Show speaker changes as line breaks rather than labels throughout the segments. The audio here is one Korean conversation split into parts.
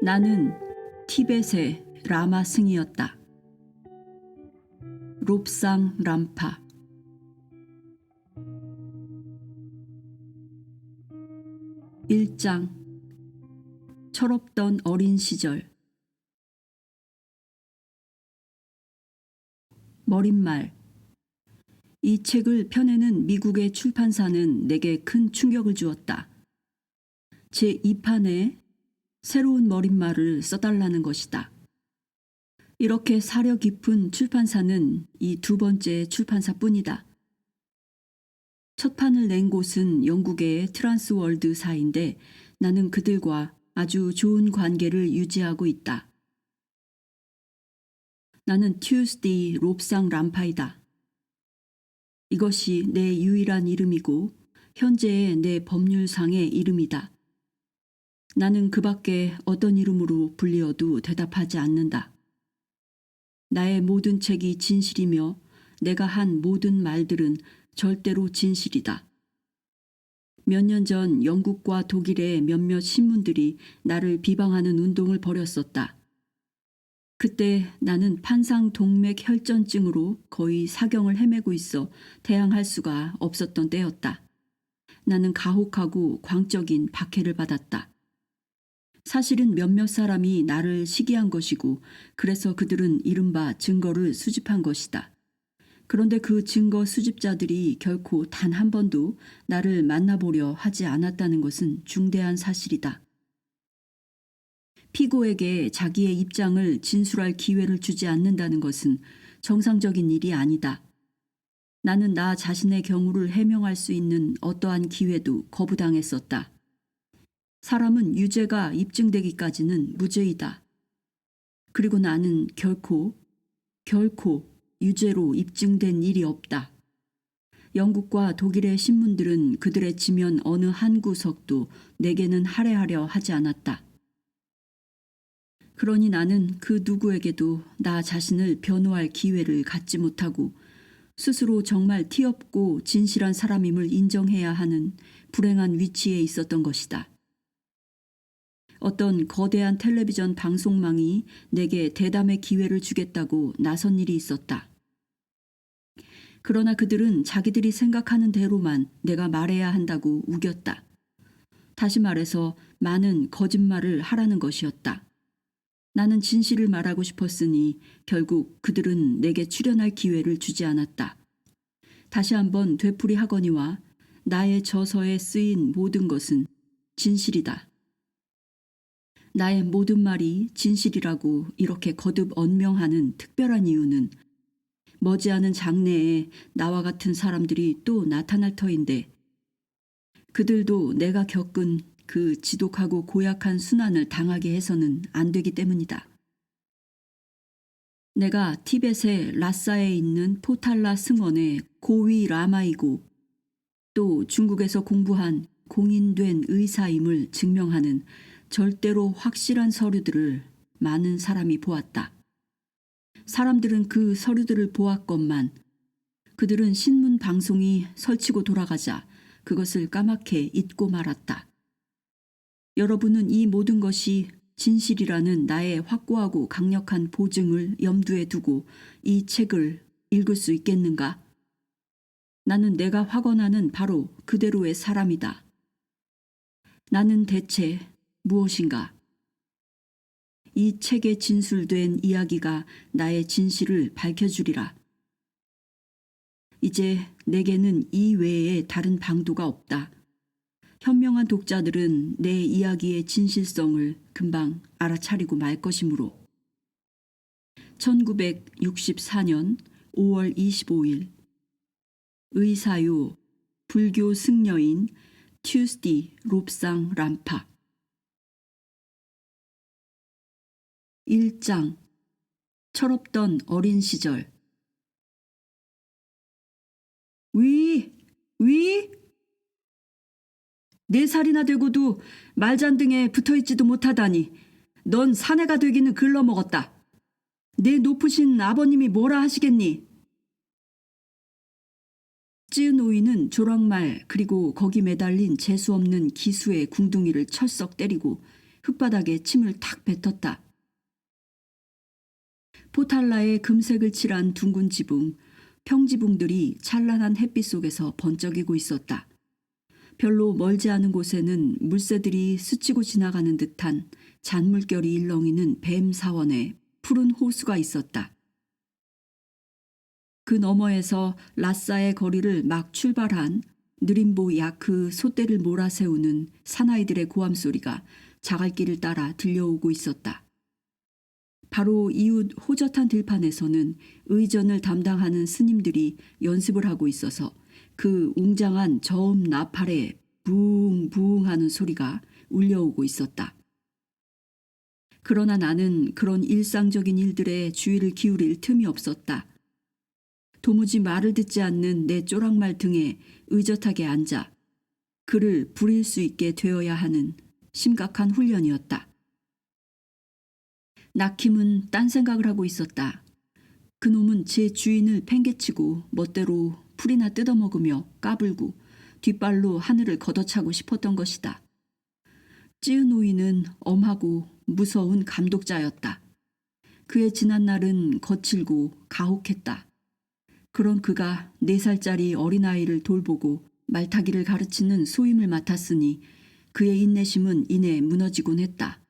나는 티벳의 라마 승이었다. 롭상 람파. 일장. 철없던 어린 시절. 머릿말. 이 책을 펴내는 미국의 출판사는 내게 큰 충격을 주었다. 제 2판에 새로운 머릿말을 써달라는 것이다. 이렇게 사려 깊은 출판사는 이 두 번째 출판사뿐이다. 첫 판을 낸 곳은 영국의 트랜스월드사인데 나는 그들과 아주 좋은 관계를 유지하고 있다. 나는 튜스데이 롭상 람파이다. 이것이 내 유일한 이름이고 현재의 내 법률상의 이름이다. 나는 그 밖에 어떤 이름으로 불리어도 대답하지 않는다. 나의 모든 책이 진실이며 내가 한 모든 말들은 절대로 진실이다. 몇 년 전 영국과 독일의 몇몇 신문들이 나를 비방하는 운동을 벌였었다. 그때 나는 판상동맥 혈전증으로 거의 사경을 헤매고 있어 대항할 수가 없었던 때였다. 나는 가혹하고 광적인 박해를 받았다. 사실은 몇몇 사람이 나를 시기한 것이고 그래서 그들은 이른바 증거를 수집한 것이다. 그런데 그 증거 수집자들이 결코 단 한 번도 나를 만나보려 하지 않았다는 것은 중대한 사실이다. 피고에게 자기의 입장을 진술할 기회를 주지 않는다는 것은 정상적인 일이 아니다. 나는 나 자신의 경우를 해명할 수 있는 어떠한 기회도 거부당했었다. 사람은 유죄가 입증되기까지는 무죄이다. 그리고 나는 결코 유죄로 입증된 일이 없다. 영국과 독일의 신문들은 그들의 지면 어느 한 구석도 내게는 할애하려 하지 않았다. 그러니 나는 그 누구에게도 나 자신을 변호할 기회를 갖지 못하고 스스로 정말 티없고 진실한 사람임을 인정해야 하는 불행한 위치에 있었던 것이다. 어떤 거대한 텔레비전 방송망이 내게 대담의 기회를 주겠다고 나선 일이 있었다. 그러나 그들은 자기들이 생각하는 대로만 내가 말해야 한다고 우겼다. 다시 말해서 많은 거짓말을 하라는 것이었다. 나는 진실을 말하고 싶었으니 결국 그들은 내게 출연할 기회를 주지 않았다. 다시 한번 되풀이하거니와 나의 저서에 쓰인 모든 것은 진실이다. 나의 모든 말이 진실이라고 이렇게 거듭 언명하는 특별한 이유는 머지않은 장래에 나와 같은 사람들이 또 나타날 터인데 그들도 내가 겪은 그 지독하고 고약한 순환을 당하게 해서는 안 되기 때문이다. 내가 티벳의 라사에 있는 포탈라 승원의 고위 라마이고 또 중국에서 공부한 공인된 의사임을 증명하는 절대로 확실한 서류들을 많은 사람이 보았다. 사람들은 그 서류들을 보았건만 그들은 신문 방송이 설치고 돌아가자 그것을 까맣게 잊고 말았다. 여러분은 이 모든 것이 진실이라는 나의 확고하고 강력한 보증을 염두에 두고 이 책을 읽을 수 있겠는가? 나는 내가 확언하는 바로 그대로의 사람이다. 나는 대체 무엇인가? 이 책에 진술된 이야기가 나의 진실을 밝혀주리라. 이제 내게는 이 외에 다른 방도가 없다. 현명한 독자들은 내 이야기의 진실성을 금방 알아차리고 말 것이므로. 1964년 5월 25일 의사요 불교 승려인 튜스데이 롭상 람파. 1장. 철없던 어린 시절. 위! 4살이나 되고도 말잔등에 붙어있지도 못하다니 넌 사내가 되기는 글러먹었다. 내 높으신 아버님이 뭐라 하시겠니? 쯔노이는 조랑말 그리고 거기 매달린 재수없는 기수의 궁둥이를 철썩 때리고 흙바닥에 침을 탁 뱉었다. 포탈라에 금색을 칠한 둥근 지붕, 평지붕들이 찬란한 햇빛 속에서 번쩍이고 있었다. 별로 멀지 않은 곳에는 물새들이 스치고 지나가는 듯한 잔물결이 일렁이는 뱀 사원에 푸른 호수가 있었다. 그 너머에서 라싸의 거리를 막 출발한 느림보 야크 소떼를 몰아세우는 사나이들의 고함 소리가 자갈길을 따라 들려오고 있었다. 바로 이웃 호젓한 들판에서는 의전을 담당하는 스님들이 연습을 하고 있어서 그 웅장한 저음 나팔에 부웅부웅 하는 소리가 울려오고 있었다. 그러나 나는 그런 일상적인 일들에 주의를 기울일 틈이 없었다. 도무지 말을 듣지 않는 내 쪼락말 등에 의젓하게 앉아 그를 부릴 수 있게 되어야 하는 심각한 훈련이었다. 낙힘은 딴 생각을 하고 있었다. 그놈은 제 주인을 팽개치고 멋대로 풀이나 뜯어먹으며 까불고 뒷발로 하늘을 걷어차고 싶었던 것이다. 찌은오이는 엄하고 무서운 감독자였다. 그의 지난 날은 거칠고 가혹했다. 그런 그가 4살짜리 어린아이를 돌보고 말타기를 가르치는 소임을 맡았으니 그의 인내심은 이내 무너지곤 했다.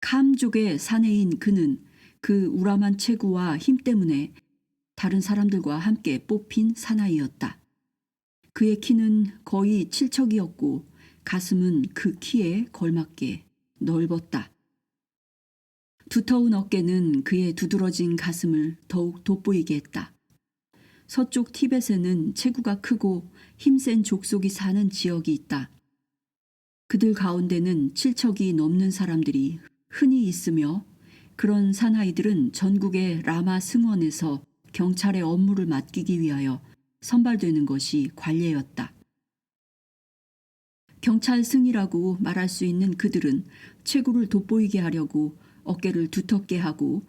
캄족의 사내인 그는 그 우람한 체구와 힘 때문에 다른 사람들과 함께 뽑힌 사나이였다. 그의 키는 거의 7척이었고 가슴은 그 키에 걸맞게 넓었다. 두터운 어깨는 그의 두드러진 가슴을 더욱 돋보이게 했다. 서쪽 티벳에는 체구가 크고 힘센 족속이 사는 지역이 있다. 그들 가운데는 7척이 넘는 사람들이 흔히 있으며 그런 사나이들은 전국의 라마 승원에서 경찰의 업무를 맡기기 위하여 선발되는 것이 관례였다. 경찰 승이라고 말할 수 있는 그들은 체구를 돋보이게 하려고 어깨를 두텁게 하고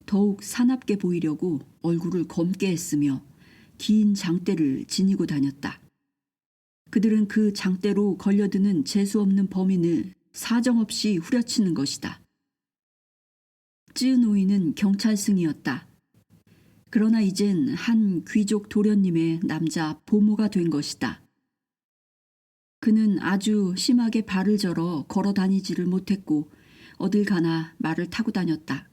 더욱 사납게 보이려고 얼굴을 검게 했으며 긴 장대를 지니고 다녔다. 그들은 그 장대로 걸려드는 재수없는 범인을 사정없이 후려치는 것이다. 찌은오이는 경찰승이었다. 그러나 이젠 한 귀족 도련님의 남자 보모가 된 것이다. 그는 아주 심하게 발을 절어 걸어 다니지를 못했고 어딜 가나 말을 타고 다녔다.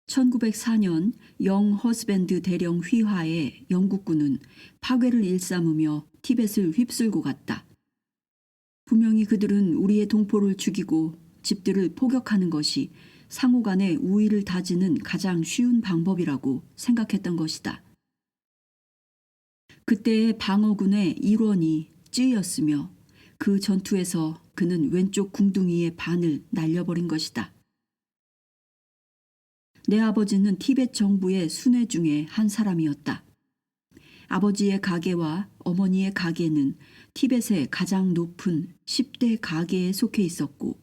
1904년 영 허스밴드 대령 휘하에 영국군은 파괴를 일삼으며 티벳을 휩쓸고 갔다. 분명히 그들은 우리의 동포를 죽이고 집들을 포격하는 것이 상호 간의 우위를 다지는 가장 쉬운 방법이라고 생각했던 것이다. 그때의 방어군의 일원이 찌였으며 그 전투에서 그는 왼쪽 궁둥이의 반을 날려버린 것이다. 내 아버지는 티벳 정부의 순회 중에 한 사람이었다. 아버지의 가게와 어머니의 가게는 티벳의 가장 높은 10대 가게에 속해 있었고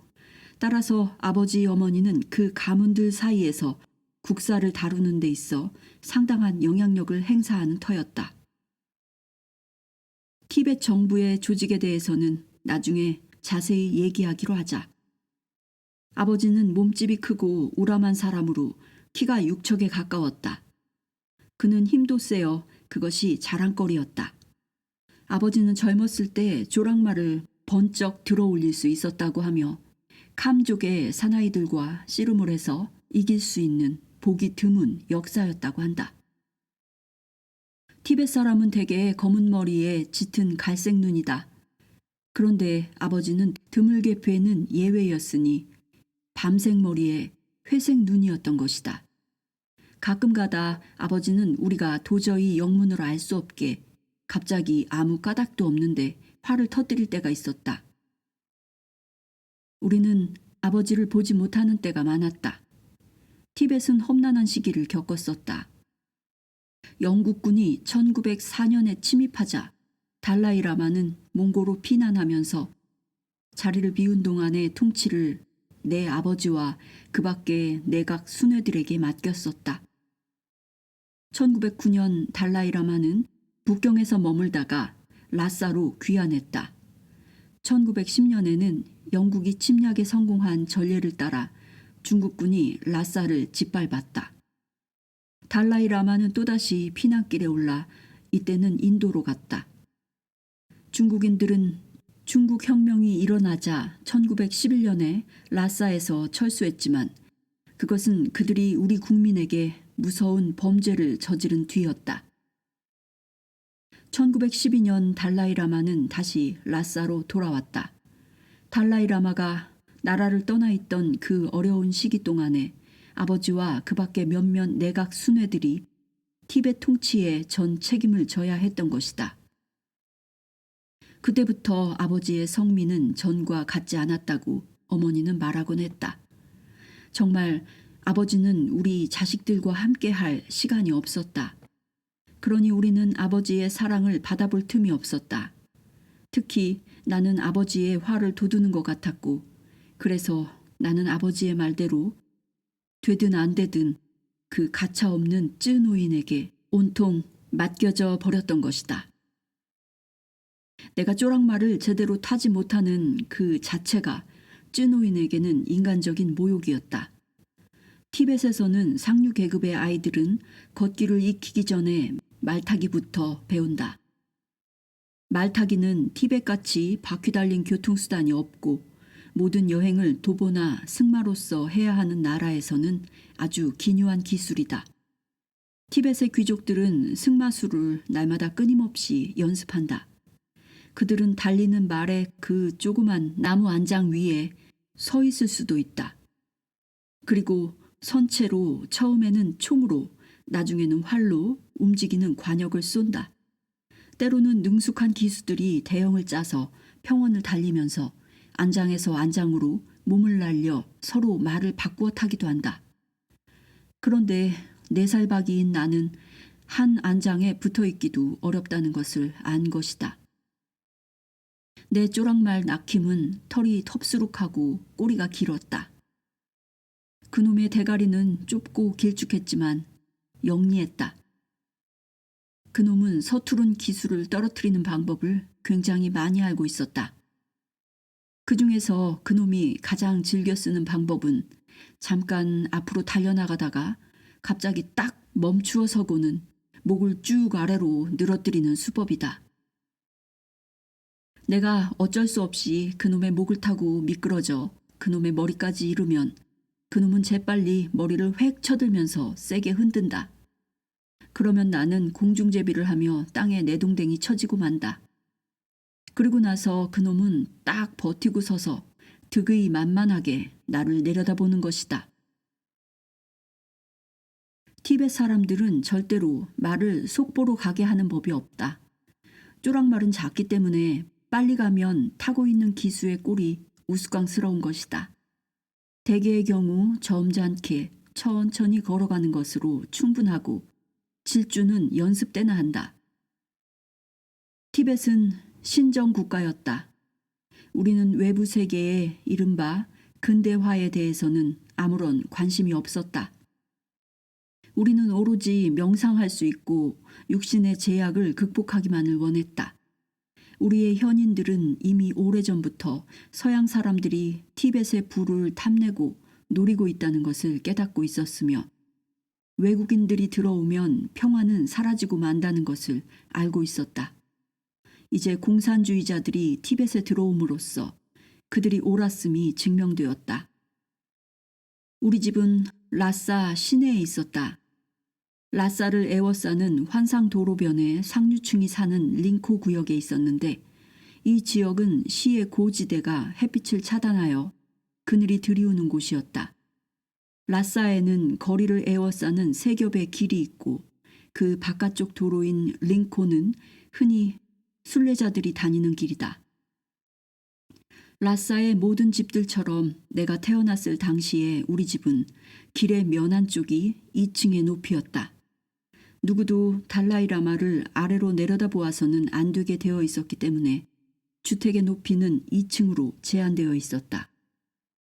따라서 아버지 어머니는 그 가문들 사이에서 국사를 다루는 데 있어 상당한 영향력을 행사하는 터였다. 티벳 정부의 조직에 대해서는 나중에 자세히 얘기하기로 하자. 아버지는 몸집이 크고 우람한 사람으로 키가 6척에 가까웠다. 그는 힘도 세어 그것이 자랑거리였다. 아버지는 젊었을 때 조랑말을 번쩍 들어올릴 수 있었다고 하며 캄족의 사나이들과 씨름을 해서 이길 수 있는 보기 드문 역사였다고 한다. 티벳 사람은 대개 검은 머리에 짙은 갈색 눈이다. 그런데 아버지는 드물게 뵈는 예외였으니 밤색 머리에 회색 눈이었던 것이다. 가끔가다 아버지는 우리가 도저히 영문으로 알 수 없게 갑자기 아무 까닭도 없는데 화를 터뜨릴 때가 있었다. 우리는 아버지를 보지 못하는 때가 많았다. 티벳은 험난한 시기를 겪었었다. 영국군이 1904년에 침입하자 달라이라마는 몽고로 피난하면서 자리를 비운 동안의 통치를 내 아버지와 그 밖의 내각 순회들에게 맡겼었다. 1909년 달라이라마는 북경에서 머물다가 라싸로 귀환했다. 1910년에는 영국이 침략에 성공한 전례를 따라 중국군이 라싸를 짓밟았다. 달라이라마는 또다시 피난길에 올라 이때는 인도로 갔다. 중국인들은 중국 혁명이 일어나자 1911년에 라싸에서 철수했지만 그것은 그들이 우리 국민에게 무서운 범죄를 저지른 뒤였다. 1912년 달라이라마는 다시 라싸로 돌아왔다. 달라이라마가 나라를 떠나 있던 그 어려운 시기 동안에 아버지와 그 밖의 몇몇 내각 순회들이 티베트 통치에 전 책임을 져야 했던 것이다. 그때부터 아버지의 성미는 전과 같지 않았다고 어머니는 말하곤 했다. 정말 아버지는 우리 자식들과 함께 할 시간이 없었다. 그러니 우리는 아버지의 사랑을 받아볼 틈이 없었다. 특히 나는 아버지의 화를 돋우는 것 같았고 그래서 나는 아버지의 말대로 되든 안 되든 그 가차없는 쯔노인에게 온통 맡겨져 버렸던 것이다. 내가 쪼락말을 제대로 타지 못하는 그 자체가 쯔노인에게는 인간적인 모욕이었다. 티벳에서는 상류 계급의 아이들은 걷기를 익히기 전에 말타기부터 배운다. 말타기는 티벳같이 바퀴 달린 교통수단이 없고 모든 여행을 도보나 승마로서 해야 하는 나라에서는 아주 기묘한 기술이다. 티벳의 귀족들은 승마술을 날마다 끊임없이 연습한다. 그들은 달리는 말의 그 조그만 나무 안장 위에 서 있을 수도 있다. 그리고 선체로 처음에는 총으로 나중에는 활로 움직이는 관역을 쏜다. 때로는 능숙한 기수들이 대형을 짜서 평원을 달리면서 안장에서 안장으로 몸을 날려 서로 말을 바꾸어 타기도 한다. 그런데 4살 박이인 나는 한 안장에 붙어있기도 어렵다는 것을 안 것이다. 내 쪼락말 낙힘은 털이 텁수룩하고 꼬리가 길었다. 그놈의 대가리는 좁고 길쭉했지만 영리했다. 그놈은 서투른 기술을 떨어뜨리는 방법을 굉장히 많이 알고 있었다. 그 중에서 그놈이 가장 즐겨 쓰는 방법은 잠깐 앞으로 달려나가다가 갑자기 딱 멈추어 서고는 목을 쭉 아래로 늘어뜨리는 수법이다. 내가 어쩔 수 없이 그놈의 목을 타고 미끄러져 그놈의 머리까지 이르면 그놈은 재빨리 머리를 획 쳐들면서 세게 흔든다. 그러면 나는 공중제비를 하며 땅에 내동댕이 쳐지고 만다. 그리고 나서 그놈은 딱 버티고 서서 득의 만만하게 나를 내려다보는 것이다. 티벳 사람들은 절대로 말을 속보로 가게 하는 법이 없다. 쪼락말은 작기 때문에 빨리 가면 타고 있는 기수의 꼴이 우스꽝스러운 것이다. 대개의 경우 점잖게 천천히 걸어가는 것으로 충분하고 질주는 연습 때나 한다. 티벳은 신정 국가였다. 우리는 외부 세계의 이른바 근대화에 대해서는 아무런 관심이 없었다. 우리는 오로지 명상할 수 있고 육신의 제약을 극복하기만을 원했다. 우리의 현인들은 이미 오래전부터 서양 사람들이 티벳의 부를 탐내고 노리고 있다는 것을 깨닫고 있었으며 외국인들이 들어오면 평화는 사라지고 만다는 것을 알고 있었다. 이제 공산주의자들이 티벳에 들어옴으로써 그들이 옳았음이 증명되었다. 우리 집은 라싸 시내에 있었다. 라싸를 에워싸는 환상도로변에 상류층이 사는 링코 구역에 있었는데 이 지역은 시의 고지대가 햇빛을 차단하여 그늘이 드리우는 곳이었다. 라싸에는 거리를 에워싸는 3겹의 길이 있고 그 바깥쪽 도로인 링코는 흔히 순례자들이 다니는 길이다. 라싸의 모든 집들처럼 내가 태어났을 당시에 우리 집은 길의 면 한쪽이 2층의 높이였다. 누구도 달라이라마를 아래로 내려다보아서는 안 되게 되어 있었기 때문에 주택의 높이는 2층으로 제한되어 있었다.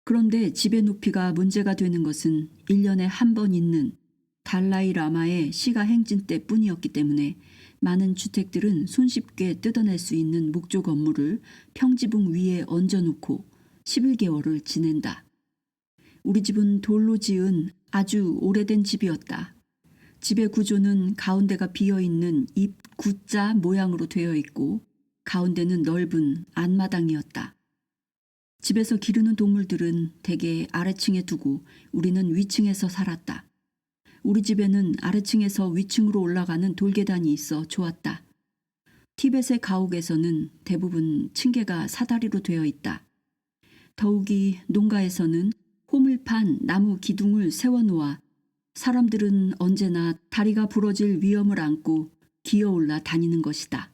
그런데 집의 높이가 문제가 되는 것은 1년에 한 번 있는 달라이라마의 시가 행진 때뿐이었기 때문에 많은 주택들은 손쉽게 뜯어낼 수 있는 목조 건물을 평지붕 위에 얹어놓고 11개월을 지낸다. 우리 집은 돌로 지은 아주 오래된 집이었다. 집의 구조는 가운데가 비어있는 잎 Gu자 모양으로 되어 있고 가운데는 넓은 안마당이었다. 집에서 기르는 동물들은 대개 아래층에 두고 우리는 위층에서 살았다. 우리 집에는 아래층에서 위층으로 올라가는 돌계단이 있어 좋았다. 티벳의 가옥에서는 대부분 층계가 사다리로 되어 있다. 더욱이 농가에서는 호물판 나무 기둥을 세워놓아 사람들은 언제나 다리가 부러질 위험을 안고 기어올라 다니는 것이다.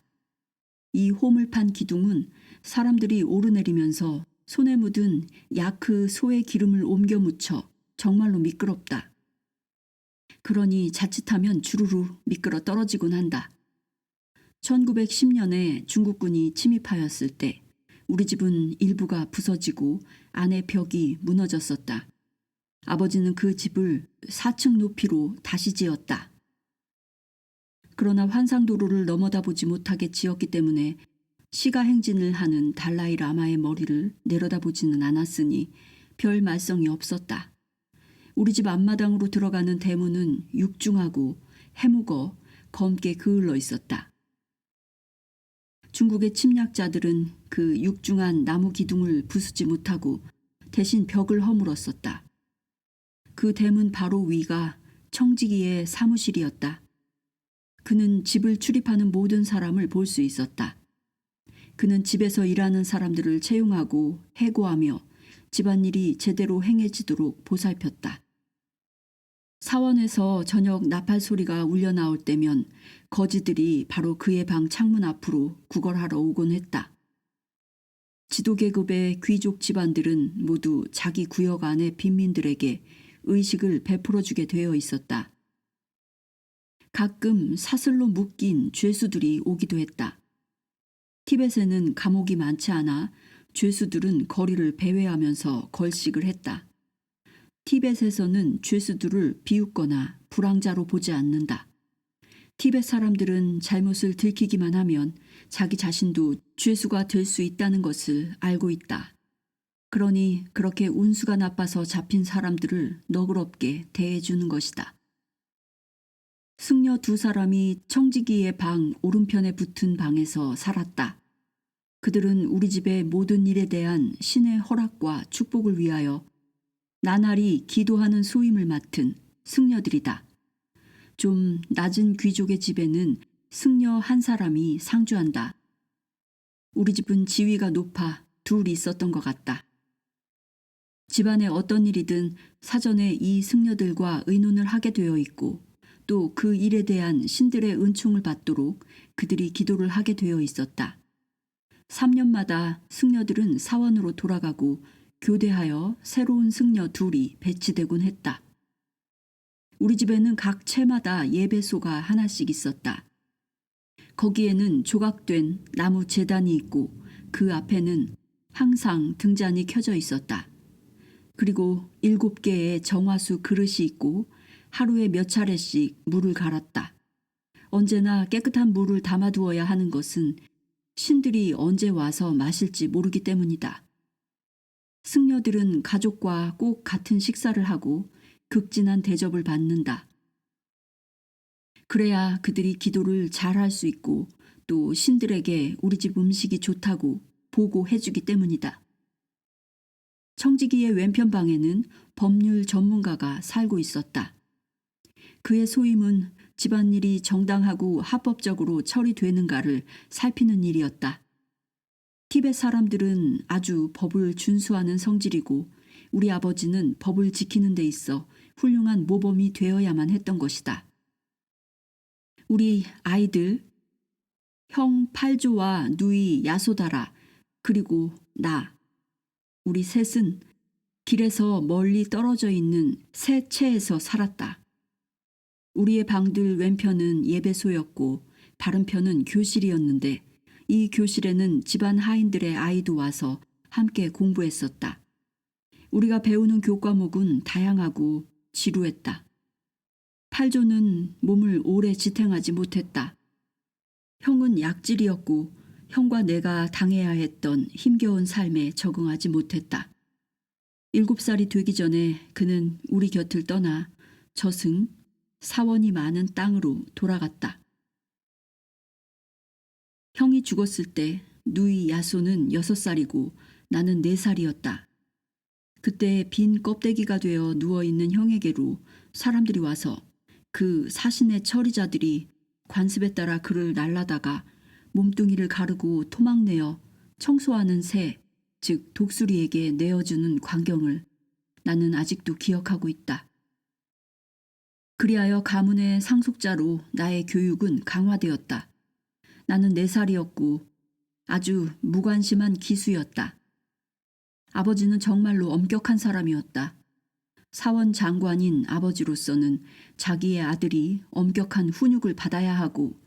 이 호물판 기둥은 사람들이 오르내리면서 손에 묻은 야크 소의 기름을 옮겨 묻혀 정말로 미끄럽다. 그러니 자칫하면 주르르 미끄러 떨어지곤 한다. 1910년에 중국군이 침입하였을 때 우리 집은 일부가 부서지고 안의 벽이 무너졌었다. 아버지는 그 집을 4층 높이로 다시 지었다. 그러나 환상도로를 넘어다 보지 못하게 지었기 때문에 시가 행진을 하는 달라이 라마의 머리를 내려다보지는 않았으니 별 말썽이 없었다. 우리 집 앞마당으로 들어가는 대문은 육중하고 해묵어 검게 그을러 있었다. 중국의 침략자들은 그 육중한 나무 기둥을 부수지 못하고 대신 벽을 허물었었다. 그 대문 바로 위가 청지기의 사무실이었다. 그는 집을 출입하는 모든 사람을 볼 수 있었다. 그는 집에서 일하는 사람들을 채용하고 해고하며 집안일이 제대로 행해지도록 보살폈다. 사원에서 저녁 나팔 소리가 울려 나올 때면 거지들이 바로 그의 방 창문 앞으로 구걸하러 오곤 했다. 지도계급의 귀족 집안들은 모두 자기 구역 안의 빈민들에게 의식을 베풀어주게 되어 있었다. 가끔 사슬로 묶인 죄수들이 오기도 했다. 티벳에는 감옥이 많지 않아 죄수들은 거리를 배회하면서 걸식을 했다. 티벳에서는 죄수들을 비웃거나 불황자로 보지 않는다. 티벳 사람들은 잘못을 들키기만 하면 자기 자신도 죄수가 될 수 있다는 것을 알고 있다. 그러니 그렇게 운수가 나빠서 잡힌 사람들을 너그럽게 대해주는 것이다. 승려 2사람이 청지기의 방 오른편에 붙은 방에서 살았다. 그들은 우리 집의 모든 일에 대한 신의 허락과 축복을 위하여 나날이 기도하는 소임을 맡은 승려들이다. 좀 낮은 귀족의 집에는 승려 1사람이 상주한다. 우리 집은 지위가 높아 2 있었던 것 같다. 집안에 어떤 일이든 사전에 이 승려들과 의논을 하게 되어 있고 또 그 일에 대한 신들의 은총을 받도록 그들이 기도를 하게 되어 있었다. 3년마다 승려들은 사원으로 돌아가고 교대하여 새로운 승려 2이 배치되곤 했다. 우리 집에는 각 채마다 예배소가 하나씩 있었다. 거기에는 조각된 나무 제단이 있고 그 앞에는 항상 등잔이 켜져 있었다. 그리고 7개의 정화수 그릇이 있고 하루에 몇 차례씩 물을 갈았다. 언제나 깨끗한 물을 담아두어야 하는 것은 신들이 언제 와서 마실지 모르기 때문이다. 승려들은 가족과 꼭 같은 식사를 하고 극진한 대접을 받는다. 그래야 그들이 기도를 잘 할 수 있고 또 신들에게 우리 집 음식이 좋다고 보고해주기 때문이다. 청지기의 왼편 방에는 법률 전문가가 살고 있었다. 그의 소임은 집안일이 정당하고 합법적으로 처리되는가를 살피는 일이었다. 티벳 사람들은 아주 법을 준수하는 성질이고 우리 아버지는 법을 지키는 데 있어 훌륭한 모범이 되어야만 했던 것이다. 우리 아이들, 형 팔조와 누이 야소다라, 그리고 나, 우리 셋은 길에서 멀리 떨어져 있는 새 채에서 살았다. 우리의 방들 왼편은 예배소였고 바른 편은 교실이었는데 이 교실에는 집안 하인들의 아이도 와서 함께 공부했었다. 우리가 배우는 교과목은 다양하고 지루했다. 팔조는 몸을 오래 지탱하지 못했다. 형은 약질이었고 형과 내가 당해야 했던 힘겨운 삶에 적응하지 못했다. 7살이 되기 전에 그는 우리 곁을 떠나 저승, 사원이 많은 땅으로 돌아갔다. 형이 죽었을 때 누이 야손은 6살이고 나는 4살이었다. 그때 빈 껍데기가 되어 누워있는 형에게로 사람들이 와서 그 사신의 처리자들이 관습에 따라 그를 날라다가 몸뚱이를 가르고 토막내어 청소하는 새, 즉 독수리에게 내어주는 광경을 나는 아직도 기억하고 있다. 그리하여 가문의 상속자로 나의 교육은 강화되었다. 나는 4살이었고 아주 무관심한 기수였다. 아버지는 정말로 엄격한 사람이었다. 사원 장관인 아버지로서는 자기의 아들이 엄격한 훈육을 받아야 하고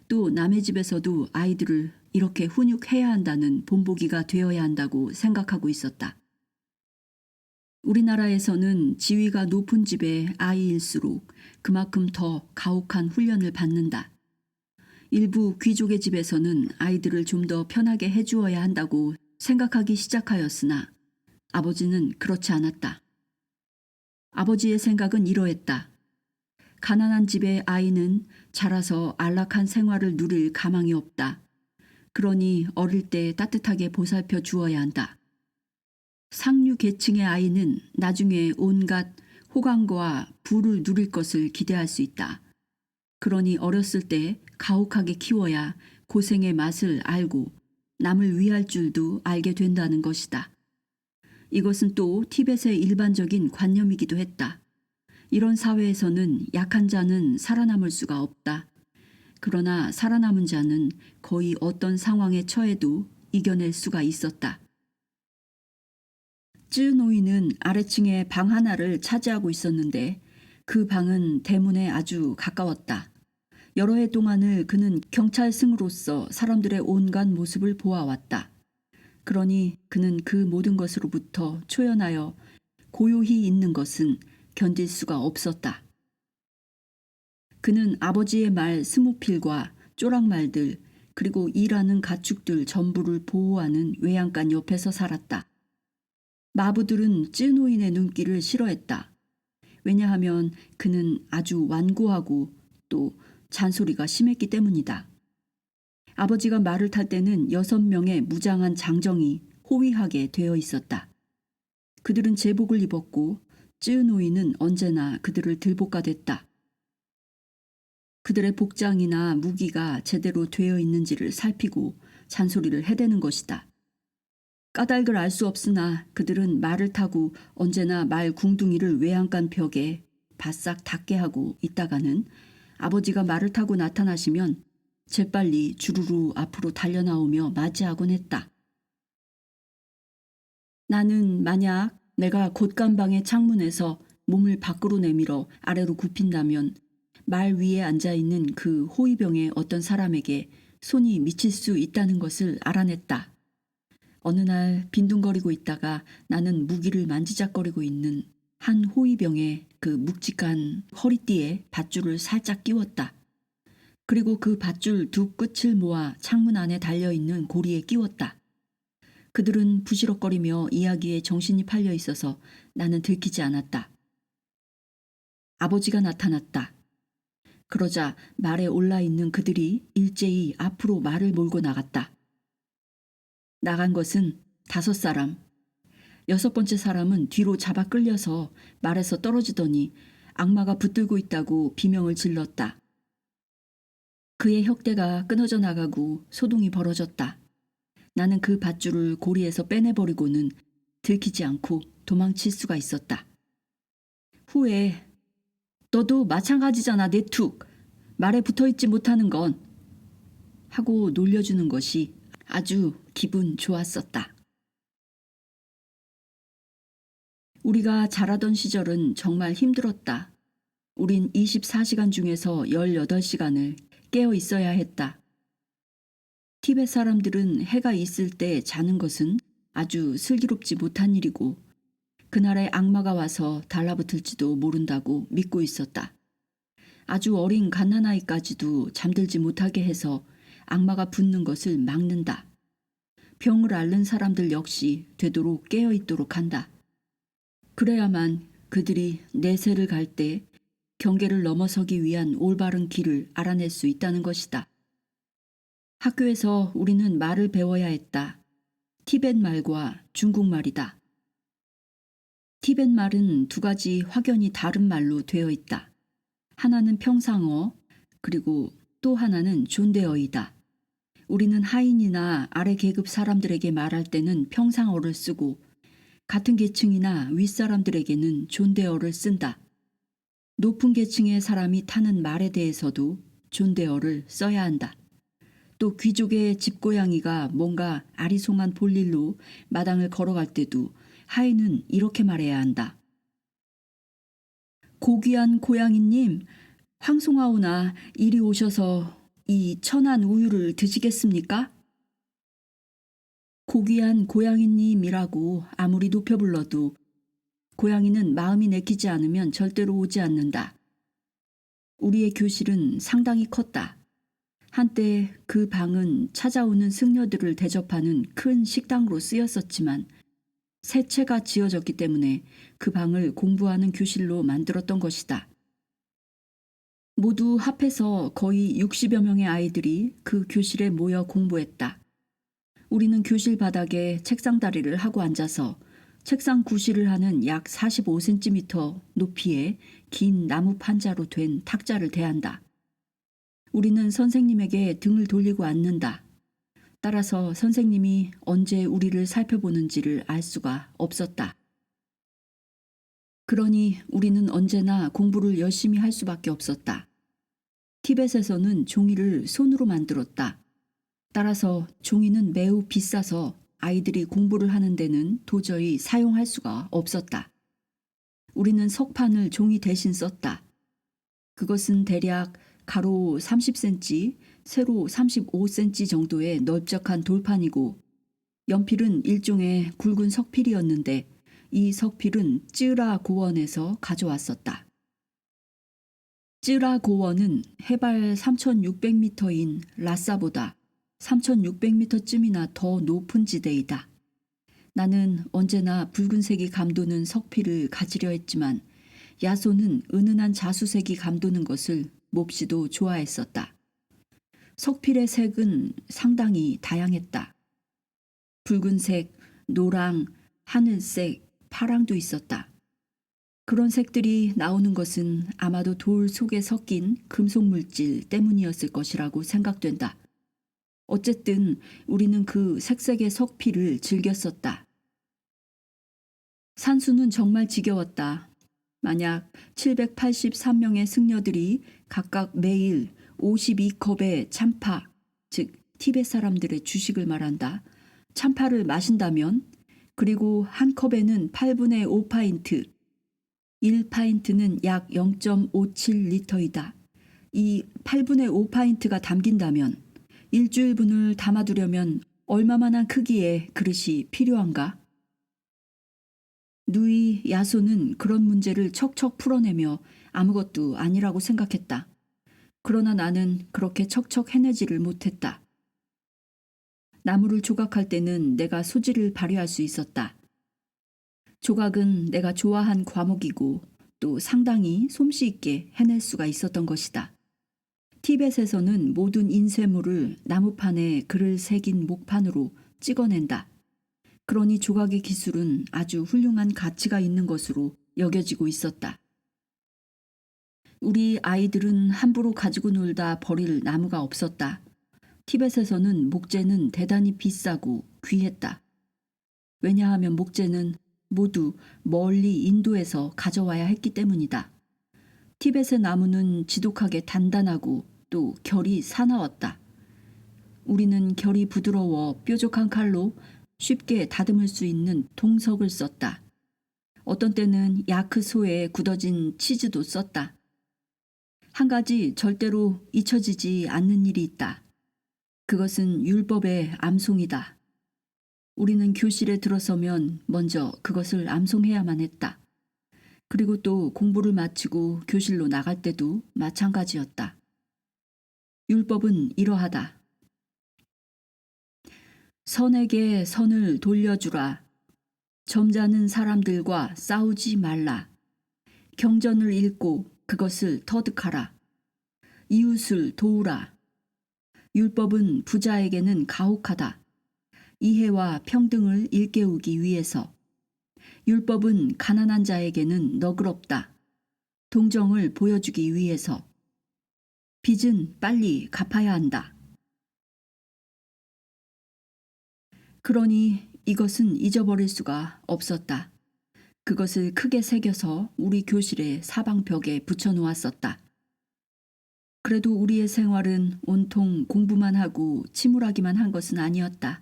또 남의 집에서도 아이들을 이렇게 훈육해야 한다는 본보기가 되어야 한다고 생각하고 있었다. 우리나라에서는 지위가 높은 집의 아이일수록 그만큼 더 가혹한 훈련을 받는다. 일부 귀족의 집에서는 아이들을 좀 더 편하게 해주어야 한다고 생각하기 시작하였으나 아버지는 그렇지 않았다. 아버지의 생각은 이러했다. 가난한 집의 아이는 자라서 안락한 생활을 누릴 가망이 없다. 그러니 어릴 때 따뜻하게 보살펴 주어야 한다. 상류 계층의 아이는 나중에 온갖 호강과 부를 누릴 것을 기대할 수 있다. 그러니 어렸을 때 가혹하게 키워야 고생의 맛을 알고 남을 위할 줄도 알게 된다는 것이다. 이것은 또 티벳의 일반적인 관념이기도 했다. 이런 사회에서는 약한 자는 살아남을 수가 없다. 그러나 살아남은 자는 거의 어떤 상황에 처해도 이겨낼 수가 있었다. 쯔노이는 아래층에 방 하나를 차지하고 있었는데 그 방은 대문에 아주 가까웠다. 여러 해 동안을 그는 경찰승으로서 사람들의 온갖 모습을 보아왔다. 그러니 그는 그 모든 것으로부터 초연하여 고요히 있는 것은 견딜 수가 없었다. 그는 아버지의 말 스무필과 쪼락말들 그리고 일하는 가축들 전부를 보호하는 외양간 옆에서 살았다. 마부들은 쯔노인의 눈길을 싫어했다. 왜냐하면 그는 아주 완고하고 또 잔소리가 심했기 때문이다. 아버지가 말을 탈 때는 6명의 무장한 장정이 호위하게 되어 있었다. 그들은 제복을 입었고 쯔노이는 언제나 그들을 들볶아댔다. 그들의 복장이나 무기가 제대로 되어 있는지를 살피고 잔소리를 해대는 것이다. 까닭을 알 수 없으나 그들은 말을 타고 언제나 말 궁둥이를 외양간 벽에 바싹 닿게 하고 있다가는 아버지가 말을 타고 나타나시면 재빨리 주르르 앞으로 달려나오며 맞이하곤 했다. 나는 만약 내가 곶감방의 창문에서 몸을 밖으로 내밀어 아래로 굽힌다면 말 위에 앉아있는 그 호위병의 어떤 사람에게 손이 미칠 수 있다는 것을 알아냈다. 어느 날 빈둥거리고 있다가 나는 무기를 만지작거리고 있는 한 호위병의 그 묵직한 허리띠에 밧줄을 살짝 끼웠다. 그리고 그 밧줄 두 끝을 모아 창문 안에 달려있는 고리에 끼웠다. 그들은 부시럭거리며 이야기에 정신이 팔려 있어서 나는 들키지 않았다. 아버지가 나타났다. 그러자 말에 올라있는 그들이 일제히 앞으로 말을 몰고 나갔다. 나간 것은 5사람. 6번째 사람은 뒤로 잡아 끌려서 말에서 떨어지더니 악마가 붙들고 있다고 비명을 질렀다. 그의 혁대가 끊어져 나가고 소동이 벌어졌다. 나는 그 밧줄을 고리에서 빼내버리고는 들키지 않고 도망칠 수가 있었다. 후에 너도 마찬가지잖아 내툭. 말에 붙어있지 못하는 건 하고 놀려주는 것이 아주 기분 좋았었다. 우리가 자라던 시절은 정말 힘들었다. 우린 24시간 중에서 18시간을 깨어 있어야 했다. 티벳 사람들은 해가 있을 때 자는 것은 아주 슬기롭지 못한 일이고 그날에 악마가 와서 달라붙을지도 모른다고 믿고 있었다. 아주 어린 갓난아이까지도 잠들지 못하게 해서 악마가 붙는 것을 막는다. 병을 앓는 사람들 역시 되도록 깨어 있도록 한다. 그래야만 그들이 내세를 갈 때 경계를 넘어서기 위한 올바른 길을 알아낼 수 있다는 것이다. 학교에서 우리는 말을 배워야 했다. 티벳 말과 중국 말이다. 티벳 말은 두 가지 확연히 다른 말로 되어 있다. 하나는 평상어, 그리고 또 하나는 존대어이다. 우리는 하인이나 아래 계급 사람들에게 말할 때는 평상어를 쓰고 같은 계층이나 윗사람들에게는 존대어를 쓴다. 높은 계층의 사람이 타는 말에 대해서도 존대어를 써야 한다. 또 귀족의 집고양이가 뭔가 아리송한 볼일로 마당을 걸어갈 때도 하인은 이렇게 말해야 한다. 고귀한 고양이님, 황송하오나 이리 오셔서 이 천한 우유를 드시겠습니까? 고귀한 고양이님이라고 아무리 높여 불러도 고양이는 마음이 내키지 않으면 절대로 오지 않는다. 우리의 교실은 상당히 컸다. 한때 그 방은 찾아오는 승려들을 대접하는 큰 식당으로 쓰였었지만 새 채가 지어졌기 때문에 그 방을 공부하는 교실로 만들었던 것이다. 모두 합해서 거의 60여 명의 아이들이 그 교실에 모여 공부했다. 우리는 교실 바닥에 책상 다리를 하고 앉아서 책상 구실을 하는 약 45cm 높이의 긴 나무 판자로 된 탁자를 대한다. 우리는 선생님에게 등을 돌리고 앉는다. 따라서 선생님이 언제 우리를 살펴보는지를 알 수가 없었다. 그러니 우리는 언제나 공부를 열심히 할 수밖에 없었다. 티벳에서는 종이를 손으로 만들었다. 따라서 종이는 매우 비싸서 아이들이 공부를 하는 데는 도저히 사용할 수가 없었다. 우리는 석판을 종이 대신 썼다. 그것은 대략 가로 30cm, 세로 35cm 정도의 넓적한 돌판이고 연필은 일종의 굵은 석필이었는데 이 석필은 쯔라 고원에서 가져왔었다. 쯔라 고원은 해발 3600m인 라싸보다 3600m쯤이나 더 높은 지대이다. 나는 언제나 붉은색이 감도는 석필을 가지려 했지만 야손은 은은한 자수색이 감도는 것을 몹시도 좋아했었다. 석필의 색은 상당히 다양했다. 붉은색, 노랑, 하늘색, 파랑도 있었다. 그런 색들이 나오는 것은 아마도 돌 속에 섞인 금속 물질 때문이었을 것이라고 생각된다. 어쨌든 우리는 그 색색의 석필을 즐겼었다. 산수는 정말 지겨웠다. 만약 783명의 승려들이 각각 매일 52컵의 참파, 즉 티벳 사람들의 주식을 말한다. 참파를 마신다면 그리고 한 컵에는 8분의 5파인트, 1파인트는 약 0.57리터이다. 이 8분의 5파인트가 담긴다면 일주일분을 담아두려면 얼마만한 크기의 그릇이 필요한가? 누이 야손은 그런 문제를 척척 풀어내며 아무것도 아니라고 생각했다. 그러나 나는 그렇게 척척 해내지를 못했다. 나무를 조각할 때는 내가 소질을 발휘할 수 있었다. 조각은 내가 좋아한 과목이고 또 상당히 솜씨 있게 해낼 수가 있었던 것이다. 티벳에서는 모든 인쇄물을 나무판에 글을 새긴 목판으로 찍어낸다. 그러니 조각의 기술은 아주 훌륭한 가치가 있는 것으로 여겨지고 있었다. 우리 아이들은 함부로 가지고 놀다 버릴 나무가 없었다. 티벳에서는 목재는 대단히 비싸고 귀했다. 왜냐하면 목재는 모두 멀리 인도에서 가져와야 했기 때문이다. 티벳의 나무는 지독하게 단단하고 또 결이 사나웠다. 우리는 결이 부드러워 뾰족한 칼로 쉽게 다듬을 수 있는 동석을 썼다. 어떤 때는 야크소에 굳어진 치즈도 썼다. 한 가지 절대로 잊혀지지 않는 일이 있다. 그것은 율법의 암송이다. 우리는 교실에 들어서면 먼저 그것을 암송해야만 했다. 그리고 또 공부를 마치고 교실로 나갈 때도 마찬가지였다. 율법은 이러하다. 선에게 선을 돌려주라. 점잖은 사람들과 싸우지 말라. 경전을 읽고 그것을 터득하라. 이웃을 도우라. 율법은 부자에게는 가혹하다. 이해와 평등을 일깨우기 위해서. 율법은 가난한 자에게는 너그럽다. 동정을 보여주기 위해서. 빚은 빨리 갚아야 한다. 그러니 이것은 잊어버릴 수가 없었다. 그것을 크게 새겨서 우리 교실의 사방벽에 붙여놓았었다. 그래도 우리의 생활은 온통 공부만 하고 침울하기만 한 것은 아니었다.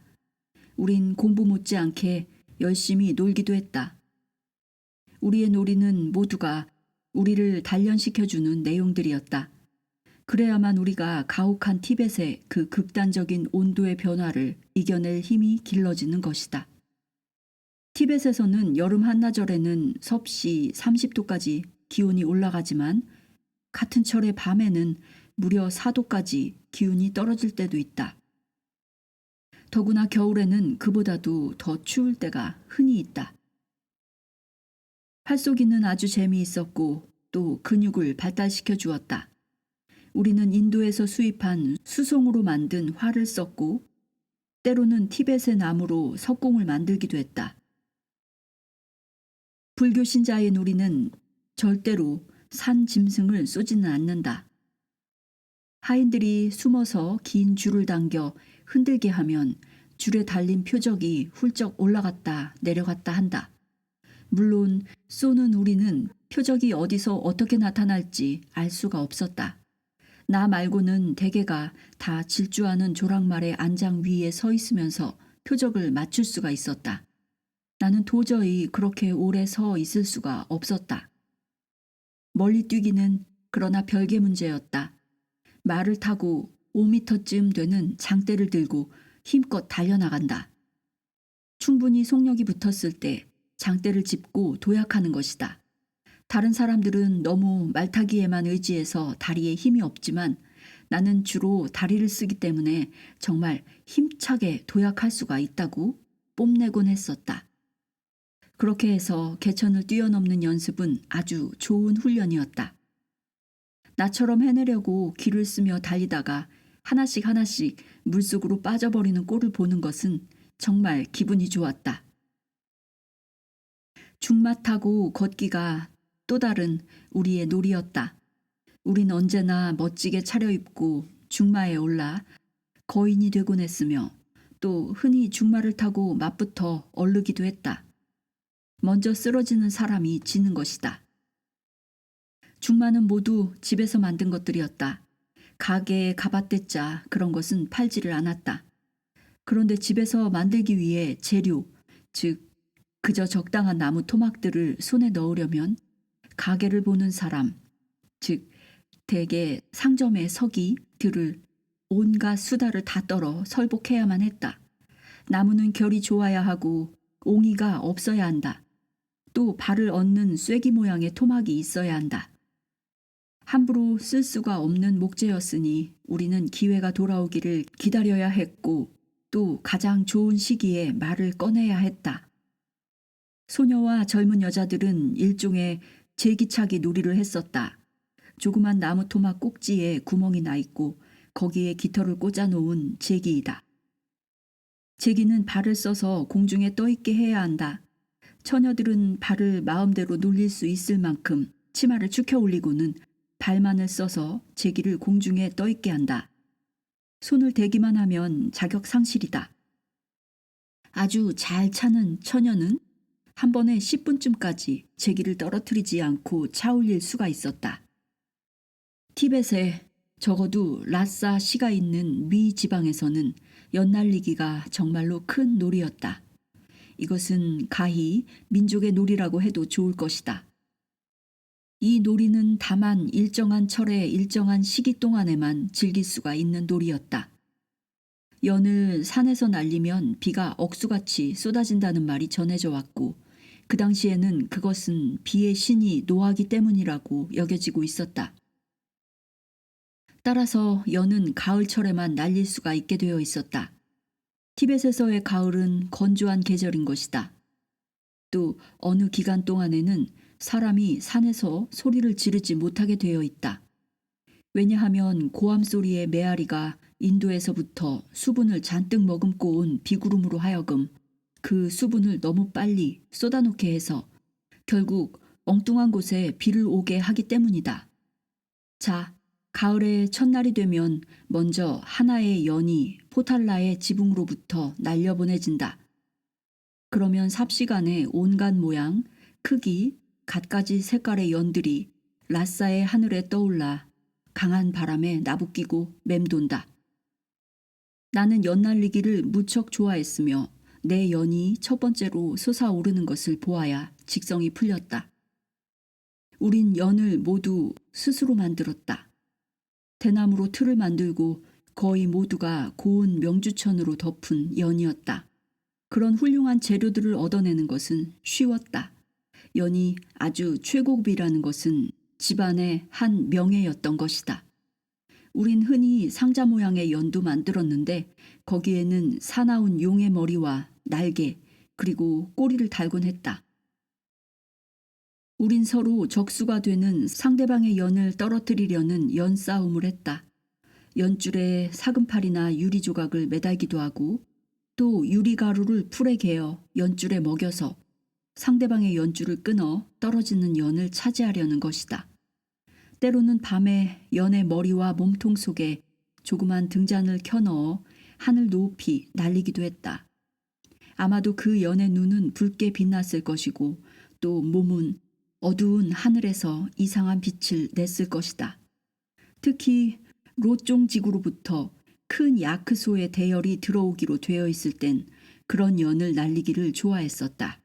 우린 공부 못지않게 열심히 놀기도 했다. 우리의 놀이는 모두가 우리를 단련시켜주는 내용들이었다. 그래야만 우리가 가혹한 티벳의 그 극단적인 온도의 변화를 이겨낼 힘이 길러지는 것이다. 티벳에서는 여름 한나절에는 섭씨 30도까지 기온이 올라가지만 같은 철의 밤에는 무려 4도까지 기온이 떨어질 때도 있다. 더구나 겨울에는 그보다도 더 추울 때가 흔히 있다. 활쏘기는 아주 재미있었고 또 근육을 발달시켜 주었다. 우리는 인도에서 수입한 수송으로 만든 활을 썼고 때로는 티벳의 나무로 석공을 만들기도 했다. 불교 신자의 우리는 절대로 산 짐승을 쏘지는 않는다. 하인들이 숨어서 긴 줄을 당겨 흔들게 하면 줄에 달린 표적이 훌쩍 올라갔다 내려갔다 한다. 물론 쏘는 우리는 표적이 어디서 어떻게 나타날지 알 수가 없었다. 나 말고는 대개가 다 질주하는 조랑말의 안장 위에 서 있으면서 표적을 맞출 수가 있었다. 나는 도저히 그렇게 오래 서 있을 수가 없었다. 멀리 뛰기는 그러나 별개 문제였다. 말을 타고 5미터쯤 되는 장대를 들고 힘껏 달려나간다. 충분히 속력이 붙었을 때 장대를 짚고 도약하는 것이다. 다른 사람들은 너무 말타기에만 의지해서 다리에 힘이 없지만 나는 주로 다리를 쓰기 때문에 정말 힘차게 도약할 수가 있다고 뽐내곤 했었다. 그렇게 해서 개천을 뛰어넘는 연습은 아주 좋은 훈련이었다. 나처럼 해내려고 기를 쓰며 달리다가 하나씩 하나씩 물속으로 빠져버리는 꼴을 보는 것은 정말 기분이 좋았다. 중마타고 걷기가 또 다른 우리의 놀이였다. 우린 언제나 멋지게 차려입고 중마에 올라 거인이 되곤 했으며 또 흔히 중마를 타고 맞붙어 얼르기도 했다. 먼저 쓰러지는 사람이 지는 것이다. 중마는 모두 집에서 만든 것들이었다. 가게에 가봤댔자 그런 것은 팔지를 않았다. 그런데 집에서 만들기 위해 재료, 즉 그저 적당한 나무 토막들을 손에 넣으려면 가게를 보는 사람, 즉 대개 상점의 서기들을 온갖 수다를 다 떨어 설복해야만 했다. 나무는 결이 좋아야 하고 옹이가 없어야 한다. 또 발을 얻는 쐐기 모양의 토막이 있어야 한다. 함부로 쓸 수가 없는 목재였으니 우리는 기회가 돌아오기를 기다려야 했고 또 가장 좋은 시기에 말을 꺼내야 했다. 소녀와 젊은 여자들은 일종의 제기차기 놀이를 했었다. 조그만 나무 토막 꼭지에 구멍이 나 있고 거기에 깃털을 꽂아 놓은 제기이다. 제기는 발을 써서 공중에 떠 있게 해야 한다. 처녀들은 발을 마음대로 놀릴 수 있을 만큼 치마를 축혀 올리고는 발만을 써서 제기를 공중에 떠 있게 한다. 손을 대기만 하면 자격 상실이다. 아주 잘 차는 처녀는 한 번에 10분쯤까지 제기를 떨어뜨리지 않고 차 올릴 수가 있었다. 티벳에 적어도 라싸 시가 있는 미 지방에서는 연날리기가 정말로 큰 놀이였다. 이것은 가히 민족의 놀이라고 해도 좋을 것이다. 이 놀이는 다만 일정한 철의 일정한 시기 동안에만 즐길 수가 있는 놀이였다. 연을 산에서 날리면 비가 억수같이 쏟아진다는 말이 전해져 왔고 그 당시에는 그것은 비의 신이 노하기 때문이라고 여겨지고 있었다. 따라서 연은 가을철에만 날릴 수가 있게 되어 있었다. 티벳에서의 가을은 건조한 계절인 것이다. 또 어느 기간 동안에는 사람이 산에서 소리를 지르지 못하게 되어 있다. 왜냐하면 고함 소리의 메아리가 인도에서부터 수분을 잔뜩 머금고 온 비구름으로 하여금 그 수분을 너무 빨리 쏟아놓게 해서 결국 엉뚱한 곳에 비를 오게 하기 때문이다. 자, 가을의 첫날이 되면 먼저 하나의 연이 포탈라의 지붕으로부터 날려보내진다. 그러면 삽시간에 온갖 모양, 크기, 갖가지 색깔의 연들이 라싸의 하늘에 떠올라 강한 바람에 나부끼고 맴돈다. 나는 연 날리기를 무척 좋아했으며 내 연이 첫 번째로 솟아오르는 것을 보아야 직성이 풀렸다. 우린 연을 모두 스스로 만들었다. 대나무로 틀을 만들고 거의 모두가 고운 명주천으로 덮은 연이었다. 그런 훌륭한 재료들을 얻어내는 것은 쉬웠다. 연이 아주 최고급이라는 것은 집안의 한 명예였던 것이다. 우린 흔히 상자 모양의 연도 만들었는데 거기에는 사나운 용의 머리와 날개 그리고 꼬리를 달곤 했다. 우린 서로 적수가 되는 상대방의 연을 떨어뜨리려는 연싸움을 했다. 연줄에 사금팔이나 유리 조각을 매달기도 하고 또 유리가루를 풀에 개어 연줄에 먹여서 상대방의 연줄을 끊어 떨어지는 연을 차지하려는 것이다. 때로는 밤에 연의 머리와 몸통 속에 조그만 등잔을 켜넣어 하늘 높이 날리기도 했다. 아마도 그 연의 눈은 붉게 빛났을 것이고 또 몸은 어두운 하늘에서 이상한 빛을 냈을 것이다. 특히 로종지구로부터 큰 야크소의 대열이 들어오기로 되어 있을 땐 그런 연을 날리기를 좋아했었다.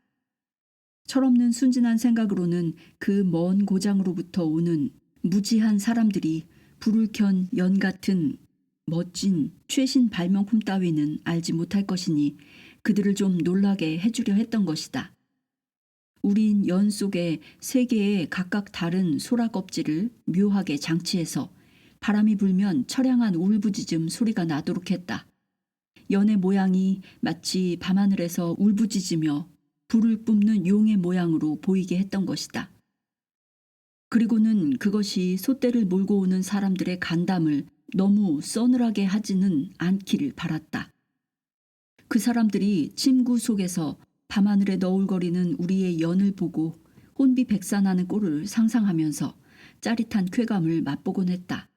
철없는 순진한 생각으로는 그 먼 고장으로부터 오는 무지한 사람들이 불을 켠 연 같은 멋진 최신 발명품 따위는 알지 못할 것이니 그들을 좀 놀라게 해주려 했던 것이다. 우린 연 속에 세 개의 각각 다른 소라 껍질을 묘하게 장치해서 바람이 불면 처량한 울부짖음 소리가 나도록 했다. 연의 모양이 마치 밤하늘에서 울부짖으며 불을 뿜는 용의 모양으로 보이게 했던 것이다. 그리고는 그것이 솥대를 몰고 오는 사람들의 간담을 너무 서늘하게 하지는 않기를 바랐다. 그 사람들이 침구 속에서 밤하늘에 너울거리는 우리의 연을 보고 혼비백산하는 꼴을 상상하면서 짜릿한 쾌감을 맛보곤 했다.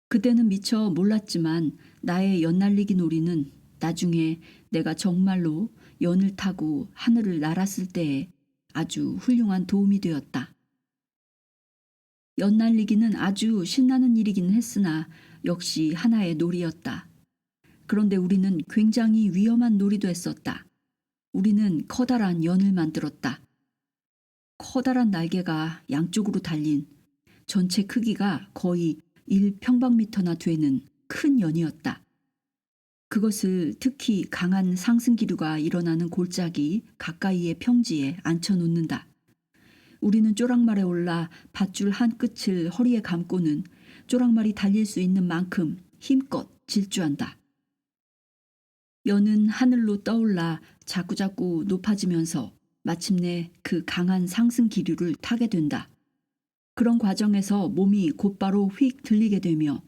그때는 미처 몰랐지만 나의 연날리기 놀이는 나중에 내가 정말로 연을 타고 하늘을 날았을 때에 아주 훌륭한 도움이 되었다. 연날리기는 아주 신나는 일이긴 했으나 역시 하나의 놀이였다. 그런데 우리는 굉장히 위험한 놀이도 했었다. 우리는 커다란 연을 만들었다. 커다란 날개가 양쪽으로 달린 전체 크기가 거의 1평방미터나 되는 큰 연이었다. 그것을 특히 강한 상승기류가 일어나는 골짜기 가까이의 평지에 앉혀놓는다. 우리는 쪼락말에 올라 밧줄 한 끝을 허리에 감고는 쪼락말이 달릴 수 있는 만큼 힘껏 질주한다. 연은 하늘로 떠올라 자꾸자꾸 높아지면서 마침내 그 강한 상승 기류를 타게 된다. 그런 과정에서 몸이 곧바로 휙 들리게 되며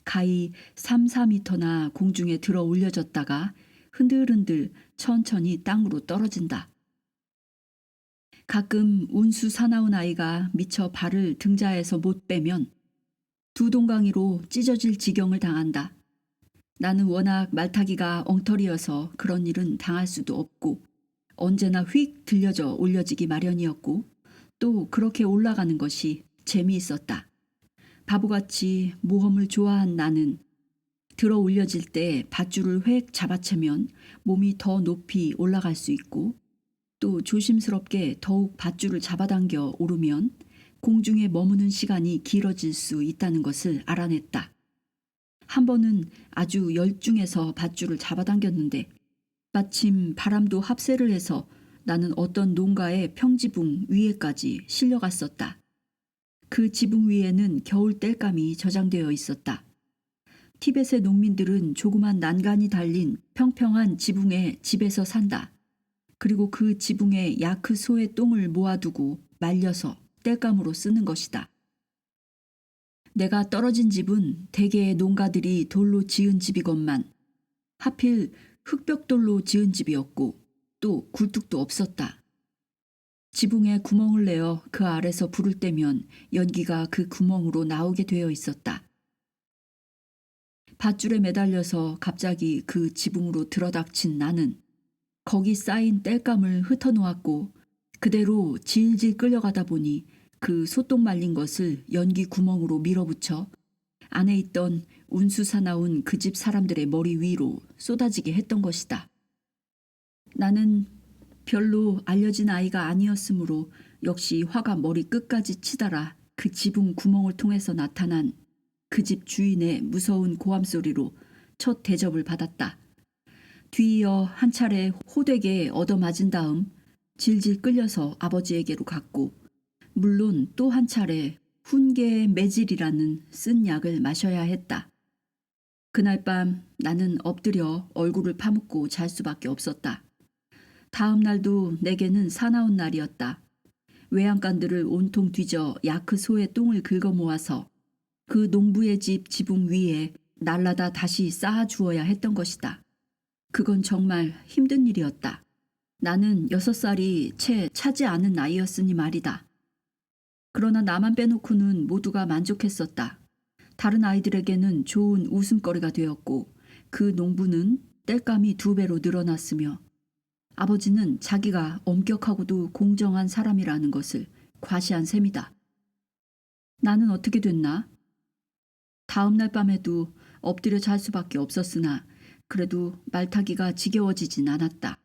가히 3, 4미터나 공중에 들어 올려졌다가 흔들흔들 천천히 땅으로 떨어진다. 가끔 운수 사나운 아이가 미처 발을 등자에서 못 빼면 두 동강이로 찢어질 지경을 당한다. 나는 워낙 말타기가 엉터리여서 그런 일은 당할 수도 없고 언제나 휙 들려져 올려지기 마련이었고 또 그렇게 올라가는 것이 재미있었다. 바보같이 모험을 좋아한 나는 들어 올려질 때 밧줄을 획 잡아채면 몸이 더 높이 올라갈 수 있고 또 조심스럽게 더욱 밧줄을 잡아당겨 오르면 공중에 머무는 시간이 길어질 수 있다는 것을 알아냈다. 한 번은 아주 열중해서 밧줄을 잡아당겼는데 마침 바람도 합세를 해서 나는 어떤 농가의 평지붕 위에까지 실려갔었다. 그 지붕 위에는 겨울 땔감이 저장되어 있었다. 티벳의 농민들은 조그만 난간이 달린 평평한 지붕에 집에서 산다. 그리고 그 지붕에 야크 소의 똥을 모아두고 말려서 땔감으로 쓰는 것이다. 내가 떨어진 집은 대개의 농가들이 돌로 지은 집이건만 하필 흙벽돌로 지은 집이었고 또 굴뚝도 없었다. 지붕에 구멍을 내어 그 아래서 불을 떼면 연기가 그 구멍으로 나오게 되어 있었다. 밧줄에 매달려서 갑자기 그 지붕으로 들어닥친 나는 거기 쌓인 땔감을 흩어놓았고 그대로 질질 끌려가다 보니 그 소똥 말린 것을 연기 구멍으로 밀어붙여 안에 있던 운수 사나운 그 집 사람들의 머리 위로 쏟아지게 했던 것이다. 나는 별로 알려진 아이가 아니었으므로 역시 화가 머리 끝까지 치달아 그 지붕 구멍을 통해서 나타난 그 집 주인의 무서운 고함 소리로 첫 대접을 받았다. 뒤이어 한 차례 호되게 얻어맞은 다음 질질 끌려서 아버지에게로 갔고 물론 또 한 차례 훈계 매질이라는 쓴 약을 마셔야 했다. 그날 밤 나는 엎드려 얼굴을 파묻고 잘 수밖에 없었다. 다음 날도 내게는 사나운 날이었다. 외양간들을 온통 뒤져 야크 소의 똥을 긁어 모아서 그 농부의 집 지붕 위에 날라다 다시 쌓아 주어야 했던 것이다. 그건 정말 힘든 일이었다. 나는 6살이 채 차지 않은 나이였으니 말이다. 그러나 나만 빼놓고는 모두가 만족했었다. 다른 아이들에게는 좋은 웃음거리가 되었고 그 농부는 땔감이 2배로 늘어났으며 아버지는 자기가 엄격하고도 공정한 사람이라는 것을 과시한 셈이다. 나는 어떻게 됐나? 다음 날 밤에도 엎드려 잘 수밖에 없었으나 그래도 말타기가 지겨워지진 않았다.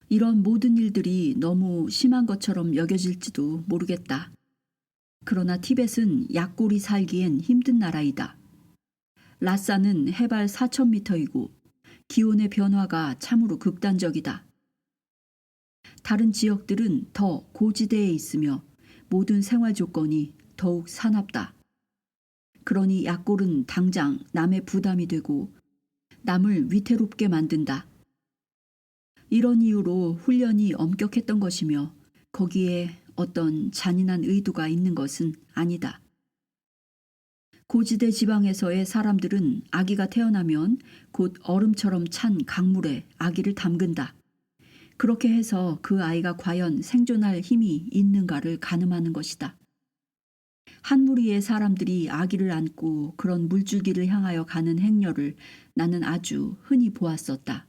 이런 모든 일들이 너무 심한 것처럼 여겨질지도 모르겠다. 그러나 티벳은 약골이 살기엔 힘든 나라이다. 라사는 해발 4,000m이고 기온의 변화가 참으로 극단적이다. 다른 지역들은 더 고지대에 있으며 모든 생활 조건이 더욱 사납다. 그러니 약골은 당장 남의 부담이 되고 남을 위태롭게 만든다. 이런 이유로 훈련이 엄격했던 것이며 거기에 어떤 잔인한 의도가 있는 것은 아니다. 고지대 지방에서의 사람들은 아기가 태어나면 곧 얼음처럼 찬 강물에 아기를 담근다. 그렇게 해서 그 아이가 과연 생존할 힘이 있는가를 가늠하는 것이다. 한 무리의 사람들이 아기를 안고 그런 물줄기를 향하여 가는 행렬을 나는 아주 흔히 보았었다.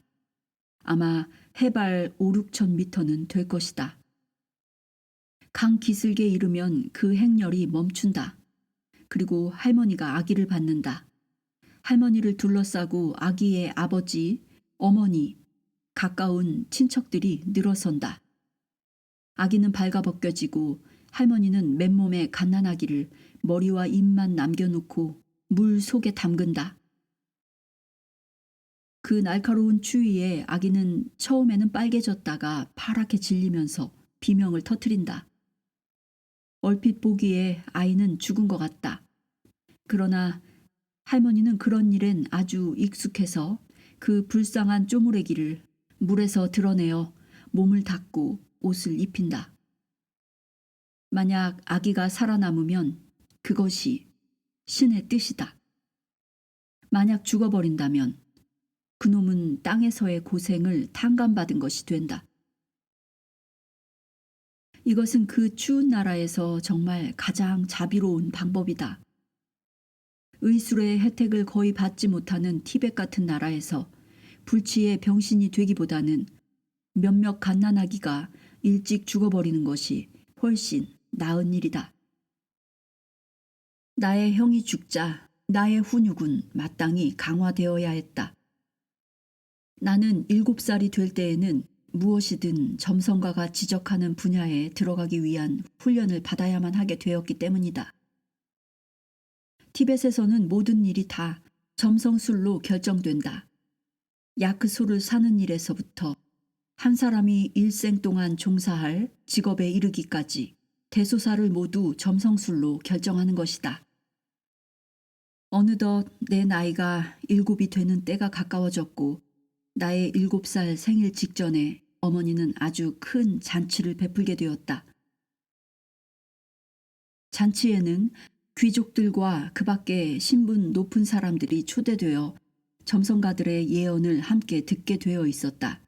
아마 해발 5-6천 미터는 될 것이다. 강 기슭에 이르면 그 행렬이 멈춘다. 그리고 할머니가 아기를 받는다. 할머니를 둘러싸고 아기의 아버지, 어머니, 가까운 친척들이 늘어선다. 아기는 발가벗겨지고 할머니는 맨몸에 갓난아기를 머리와 입만 남겨놓고 물 속에 담근다. 그 날카로운 추위에 아기는 처음에는 빨개졌다가 파랗게 질리면서 비명을 터뜨린다. 얼핏 보기에 아이는 죽은 것 같다. 그러나 할머니는 그런 일엔 아주 익숙해서 그 불쌍한 쪼무레기를 물에서 드러내어 몸을 닦고 옷을 입힌다. 만약 아기가 살아남으면 그것이 신의 뜻이다. 만약 죽어버린다면 그놈은 땅에서의 고생을 탕감받은 것이 된다. 이것은 그 추운 나라에서 정말 가장 자비로운 방법이다. 의술의 혜택을 거의 받지 못하는 티벳 같은 나라에서 불치의 병신이 되기보다는 몇몇 갓난아기가 일찍 죽어버리는 것이 훨씬 나은 일이다. 나의 형이 죽자 나의 훈육은 마땅히 강화되어야 했다. 나는 7살이 될 때에는 무엇이든 점성가가 지적하는 분야에 들어가기 위한 훈련을 받아야만 하게 되었기 때문이다. 티벳에서는 모든 일이 다 점성술로 결정된다. 야크소를 사는 일에서부터 한 사람이 일생 동안 종사할 직업에 이르기까지 대소사를 모두 점성술로 결정하는 것이다. 어느덧 내 나이가 7이 되는 때가 가까워졌고 나의 7살 생일 직전에 어머니는 아주 큰 잔치를 베풀게 되었다. 잔치에는 귀족들과 그 밖에 신분 높은 사람들이 초대되어 점성가들의 예언을 함께 듣게 되어 있었다.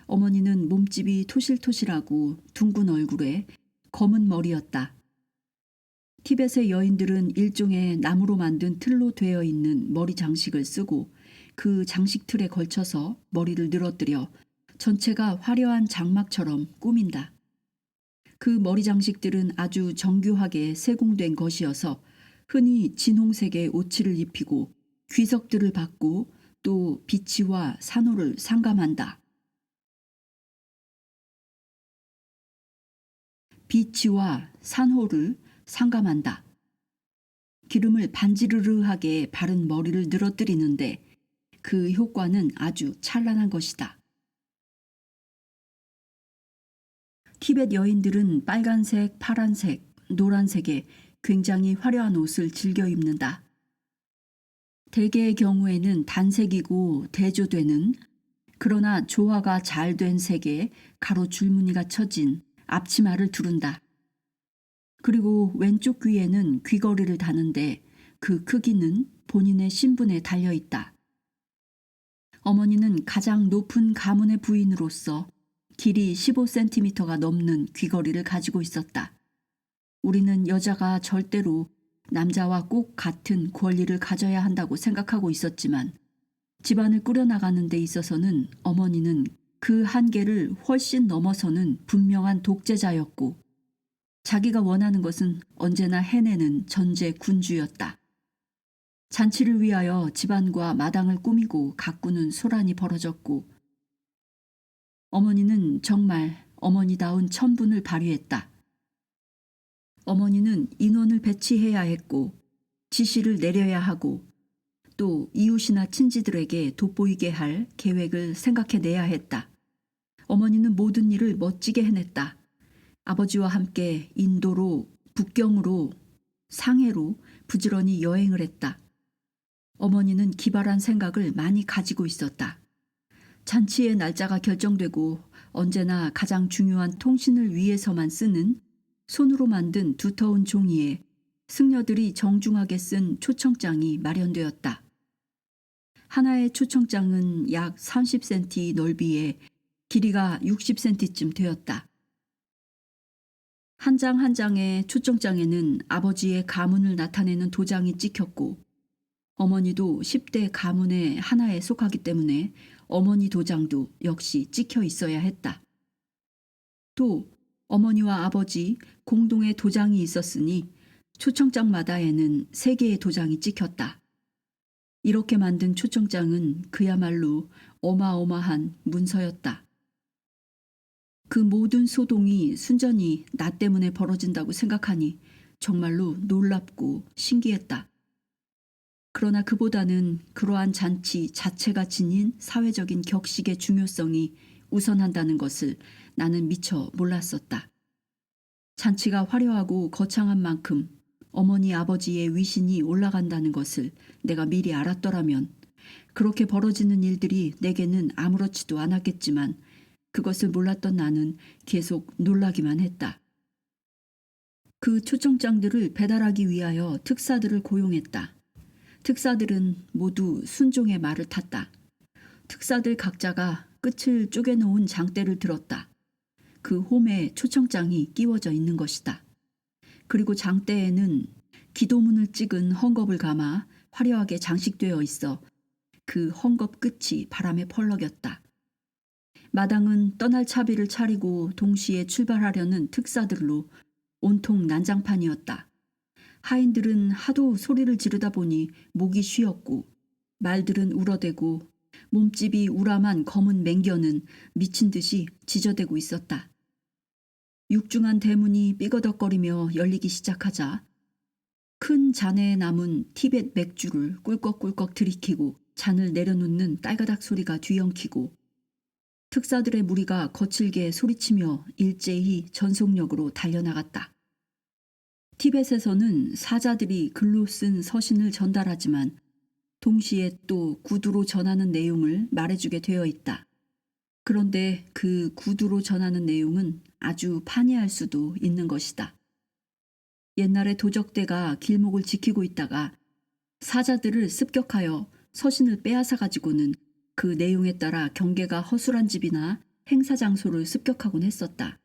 어머니는 몸집이 토실토실하고 둥근 얼굴에 검은 머리였다. 티벳의 여인들은 일종의 나무로 만든 틀로 되어 있는 머리 장식을 쓰고 그 장식 틀에 걸쳐서 머리를 늘어뜨려 전체가 화려한 장막처럼 꾸민다. 그 머리 장식들은 아주 정교하게 세공된 것이어서 흔히 진홍색의 오치를 입히고 귀석들을 받고 또 비치와 산호를 상감한다. 비치와 산호를 상감한다. 기름을 반지르르하게 바른 머리를 늘어뜨리는데 그 효과는 아주 찬란한 것이다. 티벳 여인들은 빨간색, 파란색, 노란색의 굉장히 화려한 옷을 즐겨 입는다. 대개의 경우에는 단색이고 대조되는 그러나 조화가 잘 된 색에 가로 줄무늬가 쳐진 앞치마를 두른다. 그리고 왼쪽 귀에는 귀걸이를 다는데 그 크기는 본인의 신분에 달려 있다. 어머니는 가장 높은 가문의 부인으로서 길이 15cm가 넘는 귀걸이를 가지고 있었다. 우리는 여자가 절대로 남자와 꼭 같은 권리를 가져야 한다고 생각하고 있었지만 집안을 꾸려나가는 데 있어서는 어머니는 그 한계를 훨씬 넘어서는 분명한 독재자였고 자기가 원하는 것은 언제나 해내는 전제 군주였다. 잔치를 위하여 집안과 마당을 꾸미고 가꾸는 소란이 벌어졌고 어머니는 정말 어머니다운 천분을 발휘했다. 어머니는 인원을 배치해야 했고 지시를 내려야 하고 또 이웃이나 친지들에게 돋보이게 할 계획을 생각해내야 했다. 어머니는 모든 일을 멋지게 해냈다. 아버지와 함께 인도로, 북경으로, 상해로 부지런히 여행을 했다. 어머니는 기발한 생각을 많이 가지고 있었다. 잔치의 날짜가 결정되고 언제나 가장 중요한 통신을 위해서만 쓰는 손으로 만든 두터운 종이에 승려들이 정중하게 쓴 초청장이 마련되었다. 하나의 초청장은 약 30cm 넓이에 길이가 60cm쯤 되었다. 한 장 한 장의 초청장에는 아버지의 가문을 나타내는 도장이 찍혔고 어머니도 10대 가문의 하나에 속하기 때문에 어머니 도장도 역시 찍혀 있어야 했다. 또 어머니와 아버지 공동의 도장이 있었으니 초청장마다에는 3개의 도장이 찍혔다. 이렇게 만든 초청장은 그야말로 어마어마한 문서였다. 그 모든 소동이 순전히 나 때문에 벌어진다고 생각하니 정말로 놀랍고 신기했다. 그러나 그보다는 그러한 잔치 자체가 지닌 사회적인 격식의 중요성이 우선한다는 것을 나는 미처 몰랐었다. 잔치가 화려하고 거창한 만큼 어머니 아버지의 위신이 올라간다는 것을 내가 미리 알았더라면 그렇게 벌어지는 일들이 내게는 아무렇지도 않았겠지만 그것을 몰랐던 나는 계속 놀라기만 했다. 그 초청장들을 배달하기 위하여 특사들을 고용했다. 특사들은 모두 순종의 말을 탔다. 특사들 각자가 끝을 쪼개놓은 장대를 들었다. 그 홈에 초청장이 끼워져 있는 것이다. 그리고 장대에는 기도문을 찍은 헝겊을 감아 화려하게 장식되어 있어 그 헝겊 끝이 바람에 펄럭였다. 마당은 떠날 차비를 차리고 동시에 출발하려는 특사들로 온통 난장판이었다. 하인들은 하도 소리를 지르다 보니 목이 쉬었고 말들은 울어대고 몸집이 우람한 검은 맹견은 미친 듯이 지저대고 있었다. 육중한 대문이 삐거덕거리며 열리기 시작하자 큰 잔에 남은 티벳 맥주를 꿀꺽꿀꺽 들이키고 잔을 내려놓는 딸가닥 소리가 뒤엉키고 특사들의 무리가 거칠게 소리치며 일제히 전속력으로 달려나갔다. 티벳에서는 사자들이 글로 쓴 서신을 전달하지만 동시에 또 구두로 전하는 내용을 말해주게 되어 있다. 그런데 그 구두로 전하는 내용은 아주 판이할 수도 있는 것이다. 옛날에 도적대가 길목을 지키고 있다가 사자들을 습격하여 서신을 빼앗아 가지고는 그 내용에 따라 경계가 허술한 집이나 행사 장소를 습격하곤 했었다.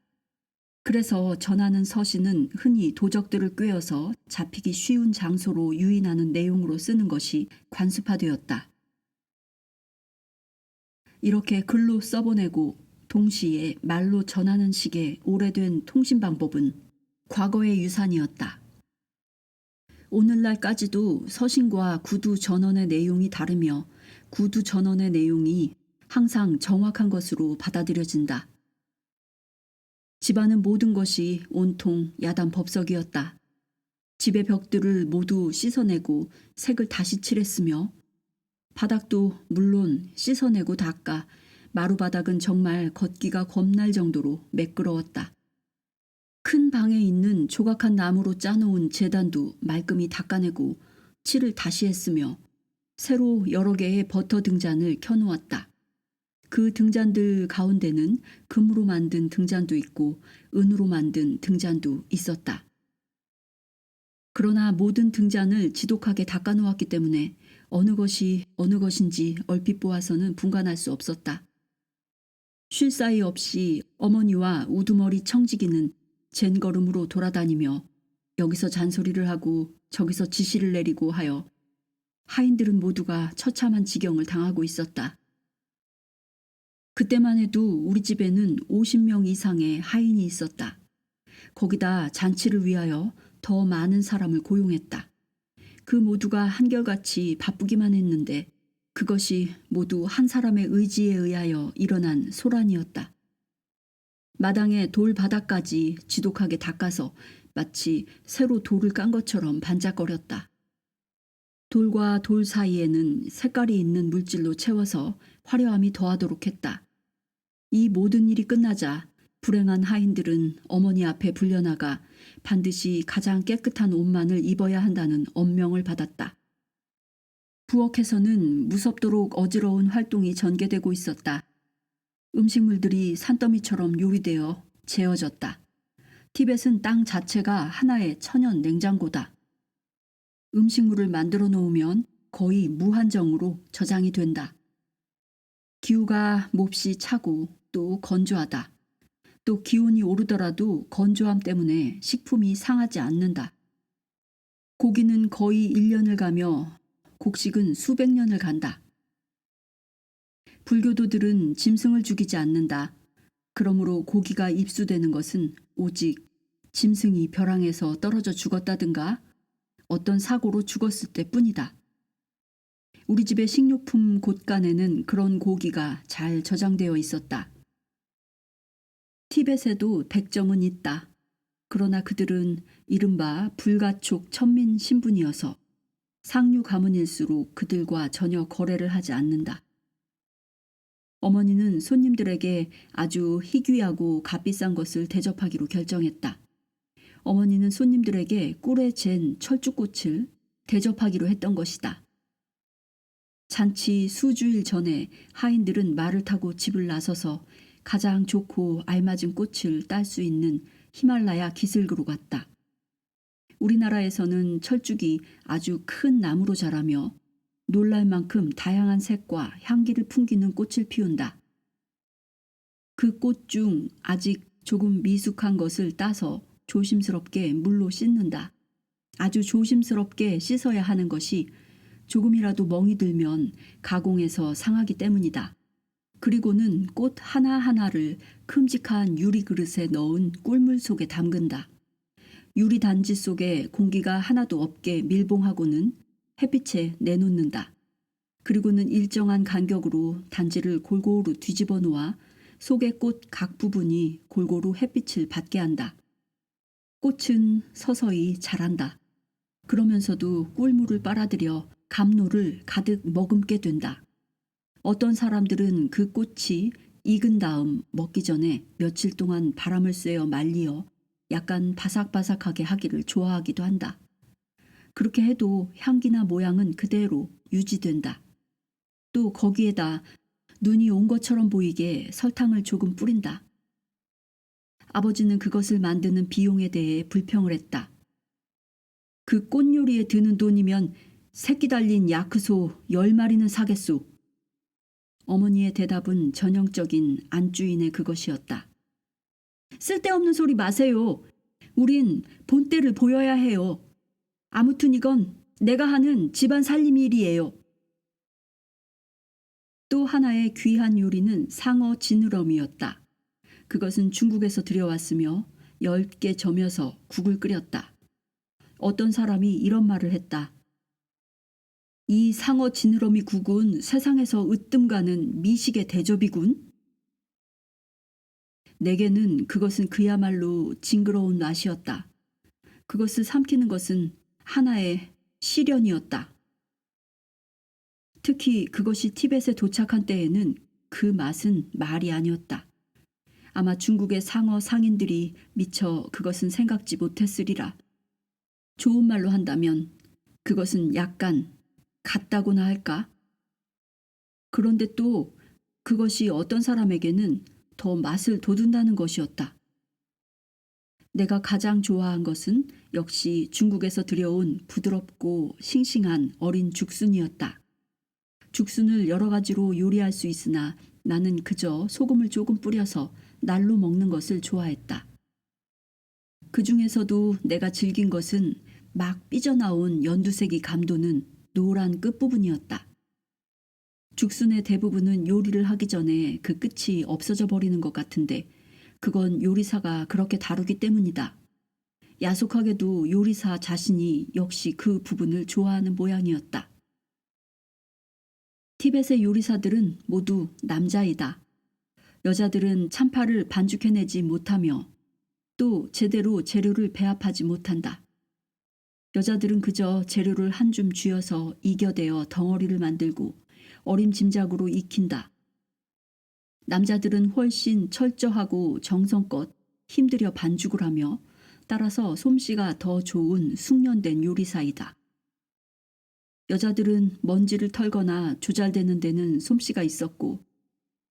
그래서 전하는 서신은 흔히 도적들을 꿰어서 잡히기 쉬운 장소로 유인하는 내용으로 쓰는 것이 관습화되었다. 이렇게 글로 써보내고 동시에 말로 전하는 식의 오래된 통신 방법은 과거의 유산이었다. 오늘날까지도 서신과 구두 전원의 내용이 다르며 구두 전원의 내용이 항상 정확한 것으로 받아들여진다. 집안은 모든 것이 온통 야단 법석이었다. 집의 벽들을 모두 씻어내고 색을 다시 칠했으며 바닥도 물론 씻어내고 닦아 마루바닥은 정말 걷기가 겁날 정도로 매끄러웠다. 큰 방에 있는 조각한 나무로 짜놓은 제단도 말끔히 닦아내고 칠을 다시 했으며 새로 여러 개의 버터 등잔을 켜놓았다. 그 등잔들 가운데는 금으로 만든 등잔도 있고 은으로 만든 등잔도 있었다. 그러나 모든 등잔을 지독하게 닦아놓았기 때문에 어느 것이 어느 것인지 얼핏 보아서는 분간할 수 없었다. 쉴 사이 없이 어머니와 우두머리 청지기는 젠걸음으로 돌아다니며 여기서 잔소리를 하고 저기서 지시를 내리고 하여 하인들은 모두가 처참한 지경을 당하고 있었다. 그때만 해도 우리 집에는 50명 이상의 하인이 있었다. 거기다 잔치를 위하여 더 많은 사람을 고용했다. 그 모두가 한결같이 바쁘기만 했는데 그것이 모두 한 사람의 의지에 의하여 일어난 소란이었다. 마당의 돌 바닥까지 지독하게 닦아서 마치 새로 돌을 깐 것처럼 반짝거렸다. 돌과 돌 사이에는 색깔이 있는 물질로 채워서 화려함이 더하도록 했다. 이 모든 일이 끝나자 불행한 하인들은 어머니 앞에 불려나가 반드시 가장 깨끗한 옷만을 입어야 한다는 엄명을 받았다. 부엌에서는 무섭도록 어지러운 활동이 전개되고 있었다. 음식물들이 산더미처럼 요리되어 재어졌다. 티벳은 땅 자체가 하나의 천연 냉장고다. 음식물을 만들어 놓으면 거의 무한정으로 저장이 된다. 기후가 몹시 차고 또 건조하다. 또 기온이 오르더라도 건조함 때문에 식품이 상하지 않는다. 고기는 거의 1년을 가며 곡식은 수백 년을 간다. 불교도들은 짐승을 죽이지 않는다. 그러므로 고기가 입수되는 것은 오직 짐승이 벼랑에서 떨어져 죽었다든가 어떤 사고로 죽었을 때뿐이다. 우리 집의 식료품 곳간에는 그런 고기가 잘 저장되어 있었다. 티벳에도 백정은 있다. 그러나 그들은 이른바 불가촉 천민 신분이어서 상류 가문일수록 그들과 전혀 거래를 하지 않는다. 어머니는 손님들에게 아주 희귀하고 값비싼 것을 대접하기로 결정했다. 어머니는 손님들에게 꿀에 잰 철쭉꽃을 대접하기로 했던 것이다. 잔치 수주일 전에 하인들은 말을 타고 집을 나서서 가장 좋고 알맞은 꽃을 딸 수 있는 히말라야 기슭으로 갔다. 우리나라에서는 철쭉이 아주 큰 나무로 자라며 놀랄 만큼 다양한 색과 향기를 풍기는 꽃을 피운다. 그 꽃 중 아직 조금 미숙한 것을 따서 조심스럽게 물로 씻는다. 아주 조심스럽게 씻어야 하는 것이 조금이라도 멍이 들면 가공해서 상하기 때문이다. 그리고는 꽃 하나하나를 큼직한 유리 그릇에 넣은 꿀물 속에 담근다. 유리 단지 속에 공기가 하나도 없게 밀봉하고는 햇빛에 내놓는다. 그리고는 일정한 간격으로 단지를 골고루 뒤집어 놓아 속의 꽃 각 부분이 골고루 햇빛을 받게 한다. 꽃은 서서히 자란다. 그러면서도 꿀물을 빨아들여 감로를 가득 머금게 된다. 어떤 사람들은 그 꽃이 익은 다음 먹기 전에 며칠 동안 바람을 쐬어 말리어 약간 바삭바삭하게 하기를 좋아하기도 한다. 그렇게 해도 향기나 모양은 그대로 유지된다. 또 거기에다 눈이 온 것처럼 보이게 설탕을 조금 뿌린다. 아버지는 그것을 만드는 비용에 대해 불평을 했다. 그 꽃요리에 드는 돈이면 새끼 달린 야크소 10마리는 사겠소. 어머니의 대답은 전형적인 안주인의 그것이었다. 쓸데없는 소리 마세요. 우린 본때를 보여야 해요. 아무튼 이건 내가 하는 집안 살림 일이에요. 또 하나의 귀한 요리는 상어 지느러미였다. 그것은 중국에서 들여왔으며 10개 점여서 국을 끓였다. 어떤 사람이 이런 말을 했다. 이 상어 지느러미 국은 세상에서 으뜸 가는 미식의 대접이군. 내게는 그것은 그야말로 징그러운 맛이었다. 그것을 삼키는 것은 하나의 시련이었다. 특히 그것이 티벳에 도착한 때에는 그 맛은 말이 아니었다. 아마 중국의 상어 상인들이 미처 그것은 생각지 못했으리라. 좋은 말로 한다면 그것은 약간 같다고나 할까? 그런데 또 그것이 어떤 사람에게는 더 맛을 돋운다는 것이었다. 내가 가장 좋아한 것은 역시 중국에서 들여온 부드럽고 싱싱한 어린 죽순이었다. 죽순을 여러 가지로 요리할 수 있으나 나는 그저 소금을 조금 뿌려서 날로 먹는 것을 좋아했다. 그 중에서도 내가 즐긴 것은 막 삐져나온 연두색이 감도는 노란 끝부분이었다. 죽순의 대부분은 요리를 하기 전에 그 끝이 없어져 버리는 것 같은데 그건 요리사가 그렇게 다루기 때문이다. 야속하게도 요리사 자신이 역시 그 부분을 좋아하는 모양이었다. 티벳의 요리사들은 모두 남자이다. 여자들은 참파를 반죽해내지 못하며 또 제대로 재료를 배합하지 못한다. 여자들은 그저 재료를 한 줌 쥐어서 이겨대어 덩어리를 만들고 어림짐작으로 익힌다. 남자들은 훨씬 철저하고 정성껏 힘들여 반죽을 하며 따라서 솜씨가 더 좋은 숙련된 요리사이다. 여자들은 먼지를 털거나 조잘대는 데는 솜씨가 있었고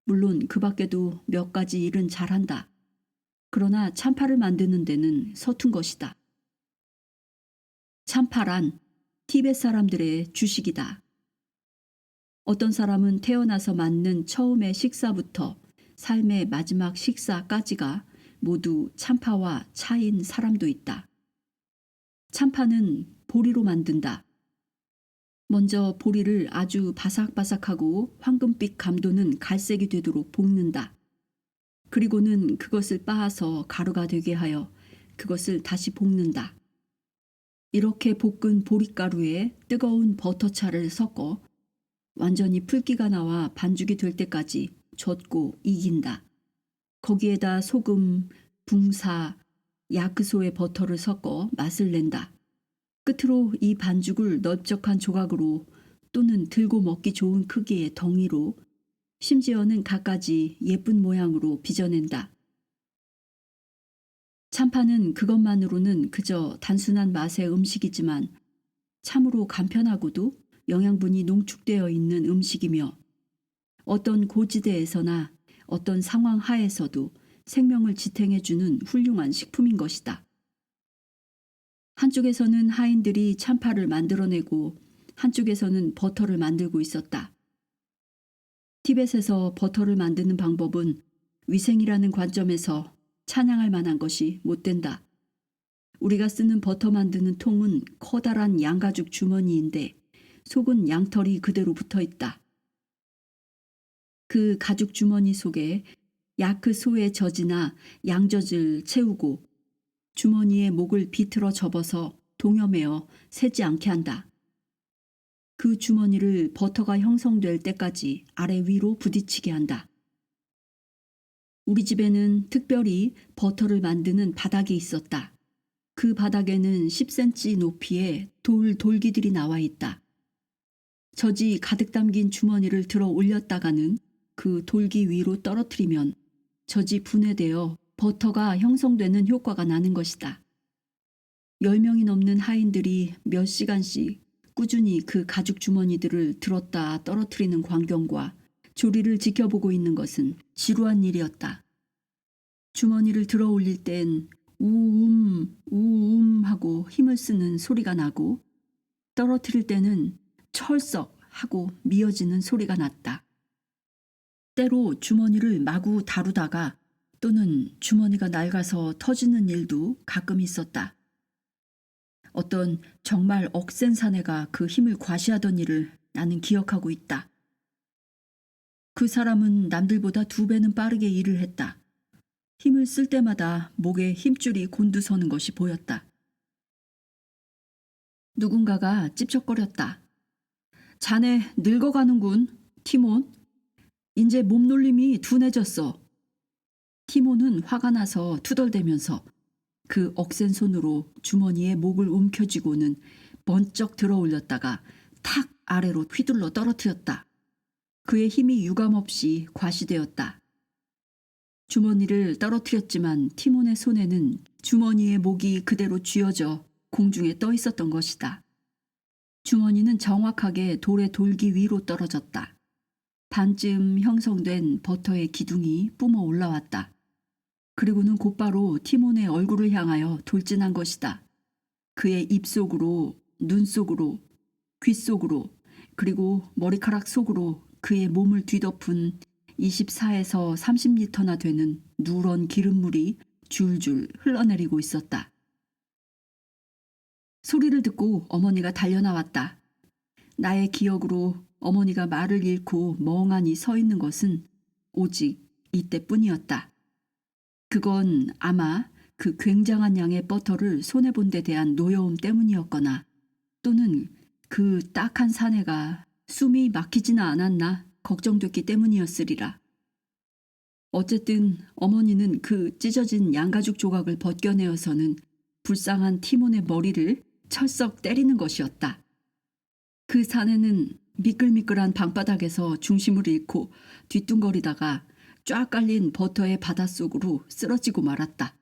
물론 그 밖에도 몇 가지 일은 잘한다. 그러나 참파를 만드는 데는 서툰 것이다. 참파란 티벳 사람들의 주식이다. 어떤 사람은 태어나서 맞는 처음의 식사부터 삶의 마지막 식사까지가 모두 참파와 차인 사람도 있다. 참파는 보리로 만든다. 먼저 보리를 아주 바삭바삭하고 황금빛 감도는 갈색이 되도록 볶는다. 그리고는 그것을 빻아서 가루가 되게 하여 그것을 다시 볶는다. 이렇게 볶은 보리가루에 뜨거운 버터차를 섞어 완전히 풀기가 나와 반죽이 될 때까지 젓고 익힌다. 거기에다 소금, 붕사, 야크소의 버터를 섞어 맛을 낸다. 끝으로 이 반죽을 넓적한 조각으로 또는 들고 먹기 좋은 크기의 덩이로 심지어는 갖가지 예쁜 모양으로 빚어낸다. 참파는 그것만으로는 그저 단순한 맛의 음식이지만 참으로 간편하고도 영양분이 농축되어 있는 음식이며 어떤 고지대에서나 어떤 상황 하에서도 생명을 지탱해주는 훌륭한 식품인 것이다. 한쪽에서는 하인들이 참파를 만들어내고 한쪽에서는 버터를 만들고 있었다. 티벳에서 버터를 만드는 방법은 위생이라는 관점에서 찬양할 만한 것이 못 된다. 우리가 쓰는 버터 만드는 통은 커다란 양가죽 주머니인데 속은 양털이 그대로 붙어 있다. 그 가죽 주머니 속에 야크 소의 젖이나 양젖을 채우고 주머니에 목을 비틀어 접어서 동여매어 새지 않게 한다. 그 주머니를 버터가 형성될 때까지 아래 위로 부딪히게 한다. 우리 집에는 특별히 버터를 만드는 바닥이 있었다. 그 바닥에는 10cm 높이의 돌기들이 나와 있다. 젖이 가득 담긴 주머니를 들어 올렸다가는 그 돌기 위로 떨어뜨리면 젖이 분해되어 버터가 형성되는 효과가 나는 것이다. 10명이 넘는 하인들이 몇 시간씩 꾸준히 그 가죽 주머니들을 들었다 떨어뜨리는 광경과 조리를 지켜보고 있는 것은 지루한 일이었다. 주머니를 들어 올릴 땐 우움 하고 힘을 쓰는 소리가 나고 떨어뜨릴 때는 철썩 하고 미어지는 소리가 났다. 때로 주머니를 마구 다루다가 또는 주머니가 낡아서 터지는 일도 가끔 있었다. 어떤 정말 억센 사내가 그 힘을 과시하던 일을 나는 기억하고 있다. 그 사람은 남들보다 2배는 빠르게 일을 했다. 힘을 쓸 때마다 목에 힘줄이 곤두서는 것이 보였다. 누군가가 찝쩍거렸다. 자네 늙어가는군, 티몬. 이제 몸놀림이 둔해졌어. 티몬은 화가 나서 투덜대면서 그 억센 손으로 주머니에 목을 움켜쥐고는 번쩍 들어 올렸다가 탁 아래로 휘둘러 떨어뜨렸다. 그의 힘이 유감없이 과시되었다. 주머니를 떨어뜨렸지만 티몬의 손에는 주머니의 목이 그대로 쥐어져 공중에 떠 있었던 것이다. 주머니는 정확하게 돌의 돌기 위로 떨어졌다. 반쯤 형성된 버터의 기둥이 뿜어 올라왔다. 그리고는 곧바로 티몬의 얼굴을 향하여 돌진한 것이다. 그의 입 속으로, 눈 속으로, 귀 속으로, 그리고 머리카락 속으로 그의 몸을 뒤덮은 24에서 30리터나 되는 누런 기름물이 줄줄 흘러내리고 있었다. 소리를 듣고 어머니가 달려나왔다. 나의 기억으로 어머니가 말을 잃고 멍하니 서 있는 것은 오직 이때뿐이었다. 그건 아마 그 굉장한 양의 버터를 손해본 데 대한 노여움 때문이었거나 또는 그 딱한 사내가 숨이 막히지는 않았나 걱정됐기 때문이었으리라. 어쨌든 어머니는 그 찢어진 양가죽 조각을 벗겨내어서는 불쌍한 티몬의 머리를 철썩 때리는 것이었다. 그 사내는 미끌미끌한 방바닥에서 중심을 잃고 뒤뚱거리다가 쫙 깔린 버터의 바닷속으로 쓰러지고 말았다.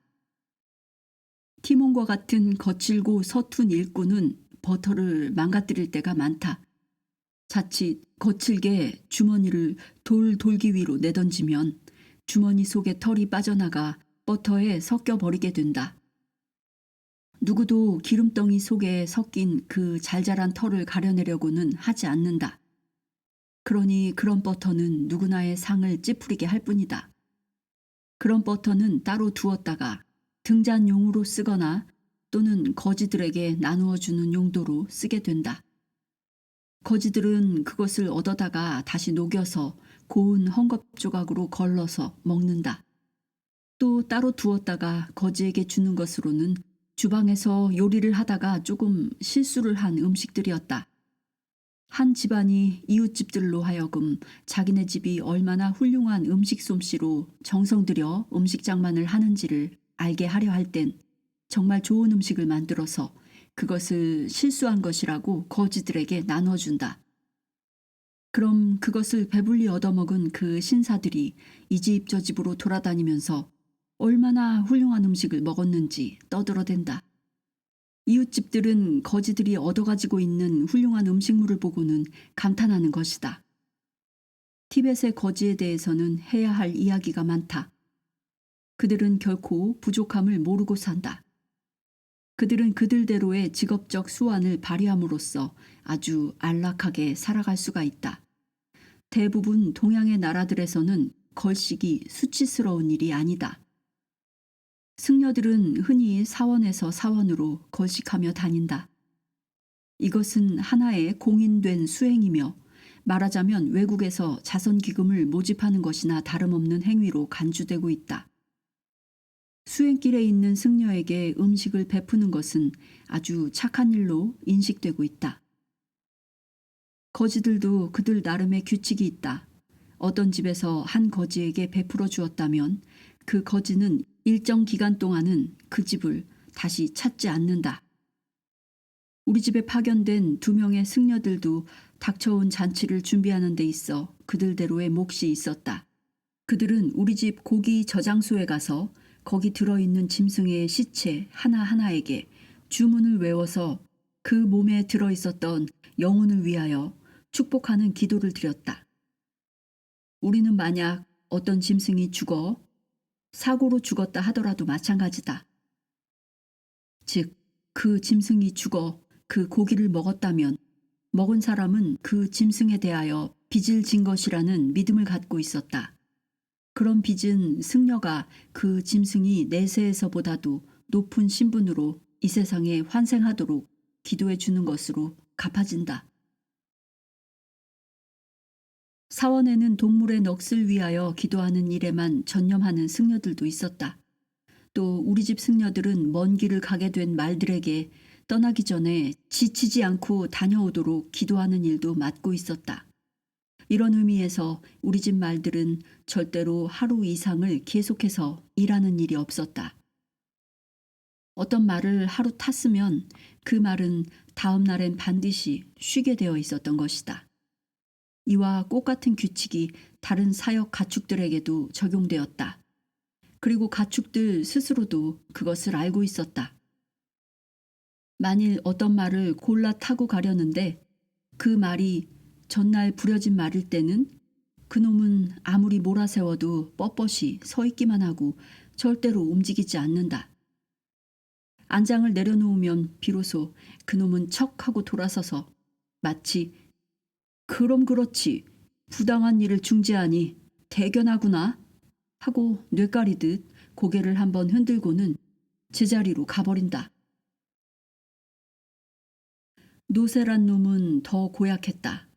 티몬과 같은 거칠고 서툰 일꾼은 버터를 망가뜨릴 때가 많다. 자칫 거칠게 주머니를 돌기 위로 내던지면 주머니 속에 털이 빠져나가 버터에 섞여버리게 된다. 누구도 기름덩이 속에 섞인 그 잘자란 털을 가려내려고는 하지 않는다. 그러니 그런 버터는 누구나의 상을 찌푸리게 할 뿐이다. 그런 버터는 따로 두었다가 등잔용으로 쓰거나 또는 거지들에게 나누어 주는 용도로 쓰게 된다. 거지들은 그것을 얻어다가 다시 녹여서 고운 헝겊 조각으로 걸러서 먹는다. 또 따로 두었다가 거지에게 주는 것으로는 주방에서 요리를 하다가 조금 실수를 한 음식들이었다. 한 집안이 이웃집들로 하여금 자기네 집이 얼마나 훌륭한 음식 솜씨로 정성 들여 음식 장만을 하는지를 알게 하려 할 땐 정말 좋은 음식을 만들어서 그것을 실수한 것이라고 거지들에게 나눠준다. 그럼 그것을 배불리 얻어먹은 그 신사들이 이 집 저 집으로 돌아다니면서 얼마나 훌륭한 음식을 먹었는지 떠들어댄다. 이웃집들은 거지들이 얻어가지고 있는 훌륭한 음식물을 보고는 감탄하는 것이다. 티벳의 거지에 대해서는 해야 할 이야기가 많다. 그들은 결코 부족함을 모르고 산다. 그들은 그들대로의 직업적 수완을 발휘함으로써 아주 안락하게 살아갈 수가 있다. 대부분 동양의 나라들에서는 걸식이 수치스러운 일이 아니다. 승려들은 흔히 사원에서 사원으로 걸식하며 다닌다. 이것은 하나의 공인된 수행이며 말하자면 외국에서 자선기금을 모집하는 것이나 다름없는 행위로 간주되고 있다. 수행길에 있는 승려에게 음식을 베푸는 것은 아주 착한 일로 인식되고 있다. 거지들도 그들 나름의 규칙이 있다. 어떤 집에서 한 거지에게 베풀어 주었다면 그 거지는 일정 기간 동안은 그 집을 다시 찾지 않는다. 우리 집에 파견된 2명의 승려들도 닥쳐온 잔치를 준비하는 데 있어 그들대로의 몫이 있었다. 그들은 우리 집 고기 저장소에 가서 거기 들어있는 짐승의 시체 하나하나에게 주문을 외워서 그 몸에 들어있었던 영혼을 위하여 축복하는 기도를 드렸다. 우리는 만약 어떤 짐승이 죽어 사고로 죽었다 하더라도 마찬가지다. 즉, 그 짐승이 죽어 그 고기를 먹었다면 먹은 사람은 그 짐승에 대하여 빚을 진 것이라는 믿음을 갖고 있었다. 그런 빚은 승려가 그 짐승이 내세에서보다도 높은 신분으로 이 세상에 환생하도록 기도해 주는 것으로 갚아진다. 사원에는 동물의 넋을 위하여 기도하는 일에만 전념하는 승려들도 있었다. 또 우리 집 승려들은 먼 길을 가게 된 말들에게 떠나기 전에 지치지 않고 다녀오도록 기도하는 일도 맡고 있었다. 이런 의미에서 우리 집 말들은 절대로 하루 이상을 계속해서 일하는 일이 없었다. 어떤 말을 하루 탔으면 그 말은 다음 날엔 반드시 쉬게 되어 있었던 것이다. 이와 똑같은 규칙이 다른 사역 가축들에게도 적용되었다. 그리고 가축들 스스로도 그것을 알고 있었다. 만일 어떤 말을 골라 타고 가려는데 그 말이 전날 부려진 말일 때는 그놈은 아무리 몰아세워도 뻣뻣이 서 있기만 하고 절대로 움직이지 않는다. 안장을 내려놓으면 비로소 그놈은 척 하고 돌아서서 마치 그럼 그렇지 부당한 일을 중재하니 대견하구나 하고 뇌까리듯 고개를 한번 흔들고는 제자리로 가버린다. 노새란 놈은 더 고약했다.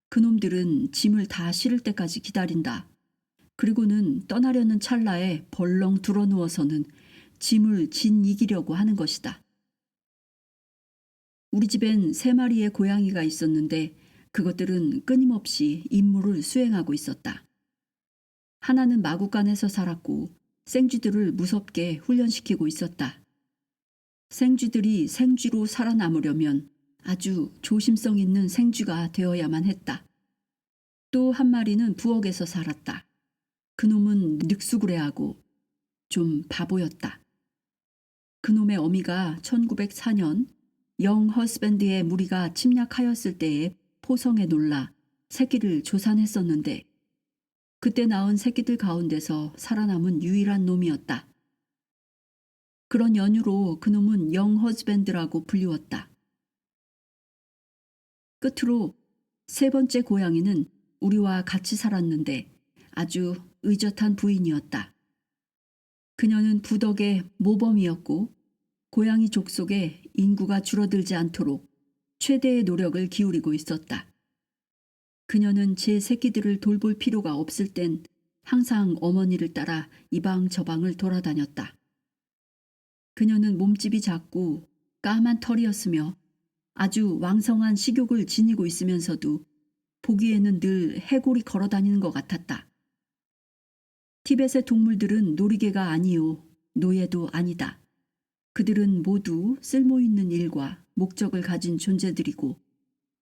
그놈들은 짐을 다 실을 때까지 기다린다. 그리고는 떠나려는 찰나에 벌렁 드러누워서는 짐을 이기려고 하는 것이다. 우리 집엔 3마리의 고양이가 있었는데 그것들은 끊임없이 임무를 수행하고 있었다. 하나는 마구간에서 살았고 생쥐들을 무섭게 훈련시키고 있었다. 생쥐들이 생쥐로 살아남으려면 아주 조심성 있는 생쥐가 되어야만 했다. 또 한 마리는 부엌에서 살았다. 그놈은 늑수구레하고 좀 바보였다. 그놈의 어미가 1904년 영 허스밴드의 무리가 침략하였을 때에 포성에 놀라 새끼를 조산했었는데 그때 낳은 새끼들 가운데서 살아남은 유일한 놈이었다. 그런 연유로 그놈은 영 허스밴드라고 불리웠다. 끝으로 3번째 고양이는 우리와 같이 살았는데 아주 의젓한 부인이었다. 그녀는 부덕의 모범이었고 고양이 족속에 인구가 줄어들지 않도록 최대의 노력을 기울이고 있었다. 그녀는 제 새끼들을 돌볼 필요가 없을 땐 항상 어머니를 따라 이방 저방을 돌아다녔다. 그녀는 몸집이 작고 까만 털이었으며 아주 왕성한 식욕을 지니고 있으면서도 보기에는 늘 해골이 걸어다니는 것 같았다. 티벳의 동물들은 놀이개가 아니요 노예도 아니다. 그들은 모두 쓸모있는 일과 목적을 가진 존재들이고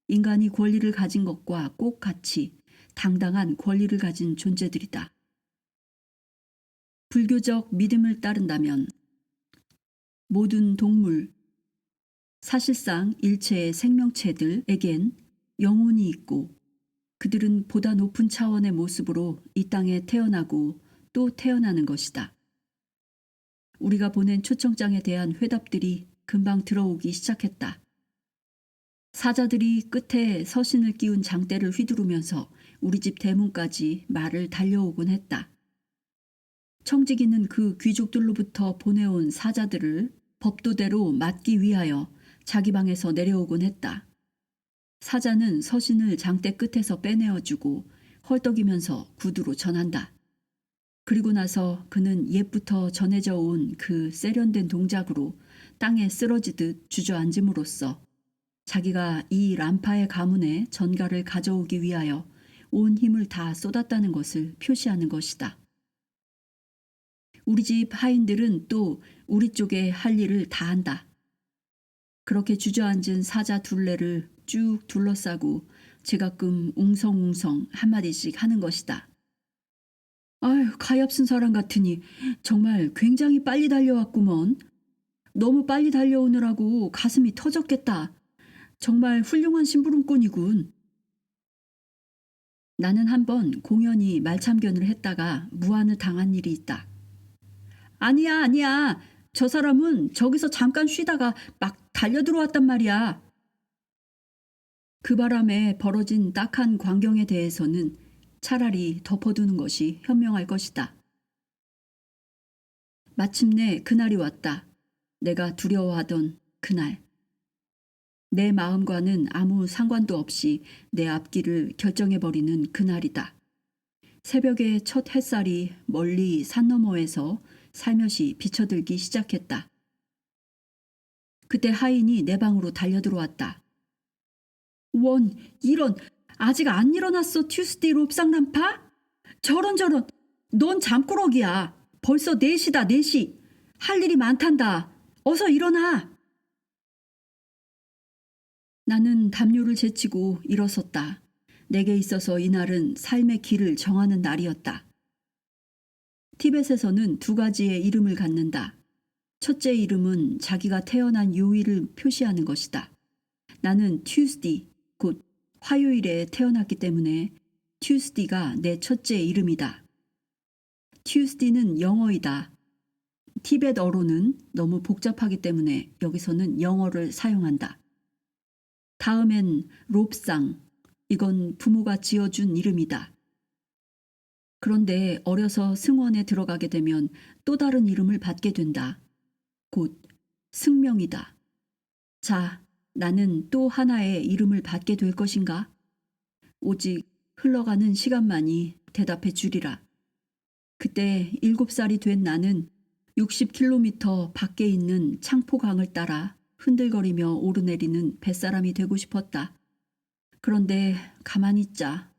인간이 권리를 가진 것과 꼭 같이 당당한 권리를 가진 존재들이다. 불교적 믿음을 따른다면 모든 동물, 사실상 일체의 생명체들에겐 영혼이 있고 그들은 보다 높은 차원의 모습으로 이 땅에 태어나고 또 태어나는 것이다. 우리가 보낸 초청장에 대한 회답들이 금방 들어오기 시작했다. 사자들이 끝에 서신을 끼운 장대를 휘두르면서 우리 집 대문까지 말을 달려오곤 했다. 청지기는 그 귀족들로부터 보내온 사자들을 법도대로 맞기 위하여 자기 방에서 내려오곤 했다. 사자는 서신을 장대 끝에서 빼내어주고 헐떡이면서 구두로 전한다. 그리고 나서 그는 옛부터 전해져 온 그 세련된 동작으로 땅에 쓰러지듯 주저앉음으로써 자기가 이 람파의 가문에 전가를 가져오기 위하여 온 힘을 다 쏟았다는 것을 표시하는 것이다. 우리 집 하인들은 또 우리 쪽에 할 일을 다 한다. 그렇게 주저앉은 사자 둘레를 쭉 둘러싸고 제가끔 웅성웅성 한마디씩 하는 것이다. 아유, 가엾은 사람 같으니 정말 굉장히 빨리 달려왔구먼. 너무 빨리 달려오느라고 가슴이 터졌겠다. 정말 훌륭한 심부름꾼이군. 나는 한번 공연히 말참견을 했다가 무안을 당한 일이 있다. 아니야, 아니야. 저 사람은 저기서 잠깐 쉬다가 막 달려들어왔단 말이야. 그 바람에 벌어진 딱한 광경에 대해서는 차라리 덮어두는 것이 현명할 것이다. 마침내 그날이 왔다. 내가 두려워하던 그날. 내 마음과는 아무 상관도 없이 내 앞길을 결정해버리는 그날이다. 새벽의 첫 햇살이 멀리 산 너머에서 살며시 비쳐들기 시작했다. 그때 하인이 내 방으로 달려들어왔다. 원, 이런, 아직 안 일어났어, 튜스데이 롭상란파? 저런, 넌 잠꾸러기야. 벌써 4시다, 4시. 할 일이 많단다. 어서 일어나. 나는 담요를 제치고 일어섰다. 내게 있어서 이날은 삶의 길을 정하는 날이었다. 티벳에서는 2가지의 이름을 갖는다. 첫째 이름은 자기가 태어난 요일을 표시하는 것이다. 나는 튜스디, 곧 화요일에 태어났기 때문에 튜스디가 내 첫째 이름이다. 튜스디는 영어이다. 티벳어로는 너무 복잡하기 때문에 여기서는 영어를 사용한다. 다음엔 롭상, 이건 부모가 지어준 이름이다. 그런데 어려서 승원에 들어가게 되면 또 다른 이름을 받게 된다. 곧 승명이다. 자, 나는 또 하나의 이름을 받게 될 것인가? 오직 흘러가는 시간만이 대답해 주리라. 그때 7살이 된 나는 60km 밖에 있는 창포강을 따라 흔들거리며 오르내리는 뱃사람이 되고 싶었다. 그런데 가만히 있자.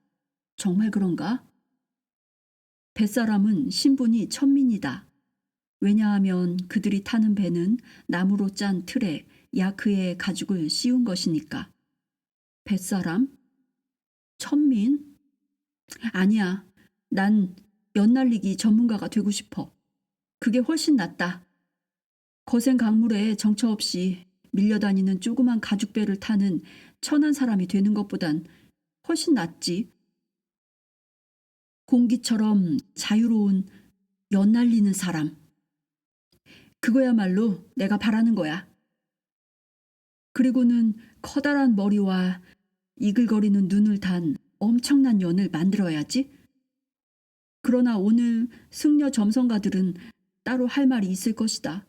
정말 그런가? 뱃사람은 신분이 천민이다. 왜냐하면 그들이 타는 배는 나무로 짠 틀에 야크의 가죽을 씌운 것이니까. 뱃사람? 천민? 아니야. 난 연날리기 전문가가 되고 싶어. 그게 훨씬 낫다. 거센 강물에 정처 없이 밀려다니는 조그만 가죽배를 타는 천한 사람이 되는 것보단 훨씬 낫지. 공기처럼 자유로운 연날리는 사람. 그거야말로 내가 바라는 거야. 그리고는 커다란 머리와 이글거리는 눈을 단 엄청난 연을 만들어야지. 그러나 오늘 승려 점성가들은 따로 할 말이 있을 것이다.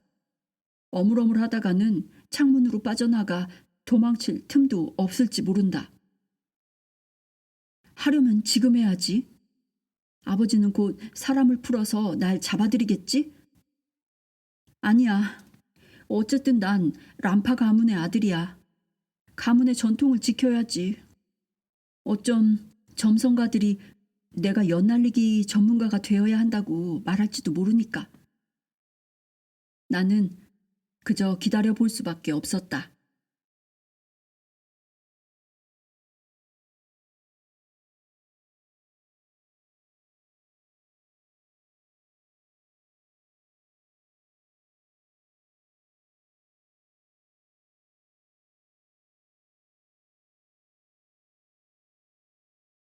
어물어물하다가는 창문으로 빠져나가 도망칠 틈도 없을지 모른다. 하려면 지금 해야지. 아버지는 곧 사람을 풀어서 날 잡아들이겠지? 아니야. 어쨌든 난 람파 가문의 아들이야. 가문의 전통을 지켜야지. 어쩜 점성가들이 내가 연날리기 전문가가 되어야 한다고 말할지도 모르니까. 나는 그저 기다려 볼 수밖에 없었다.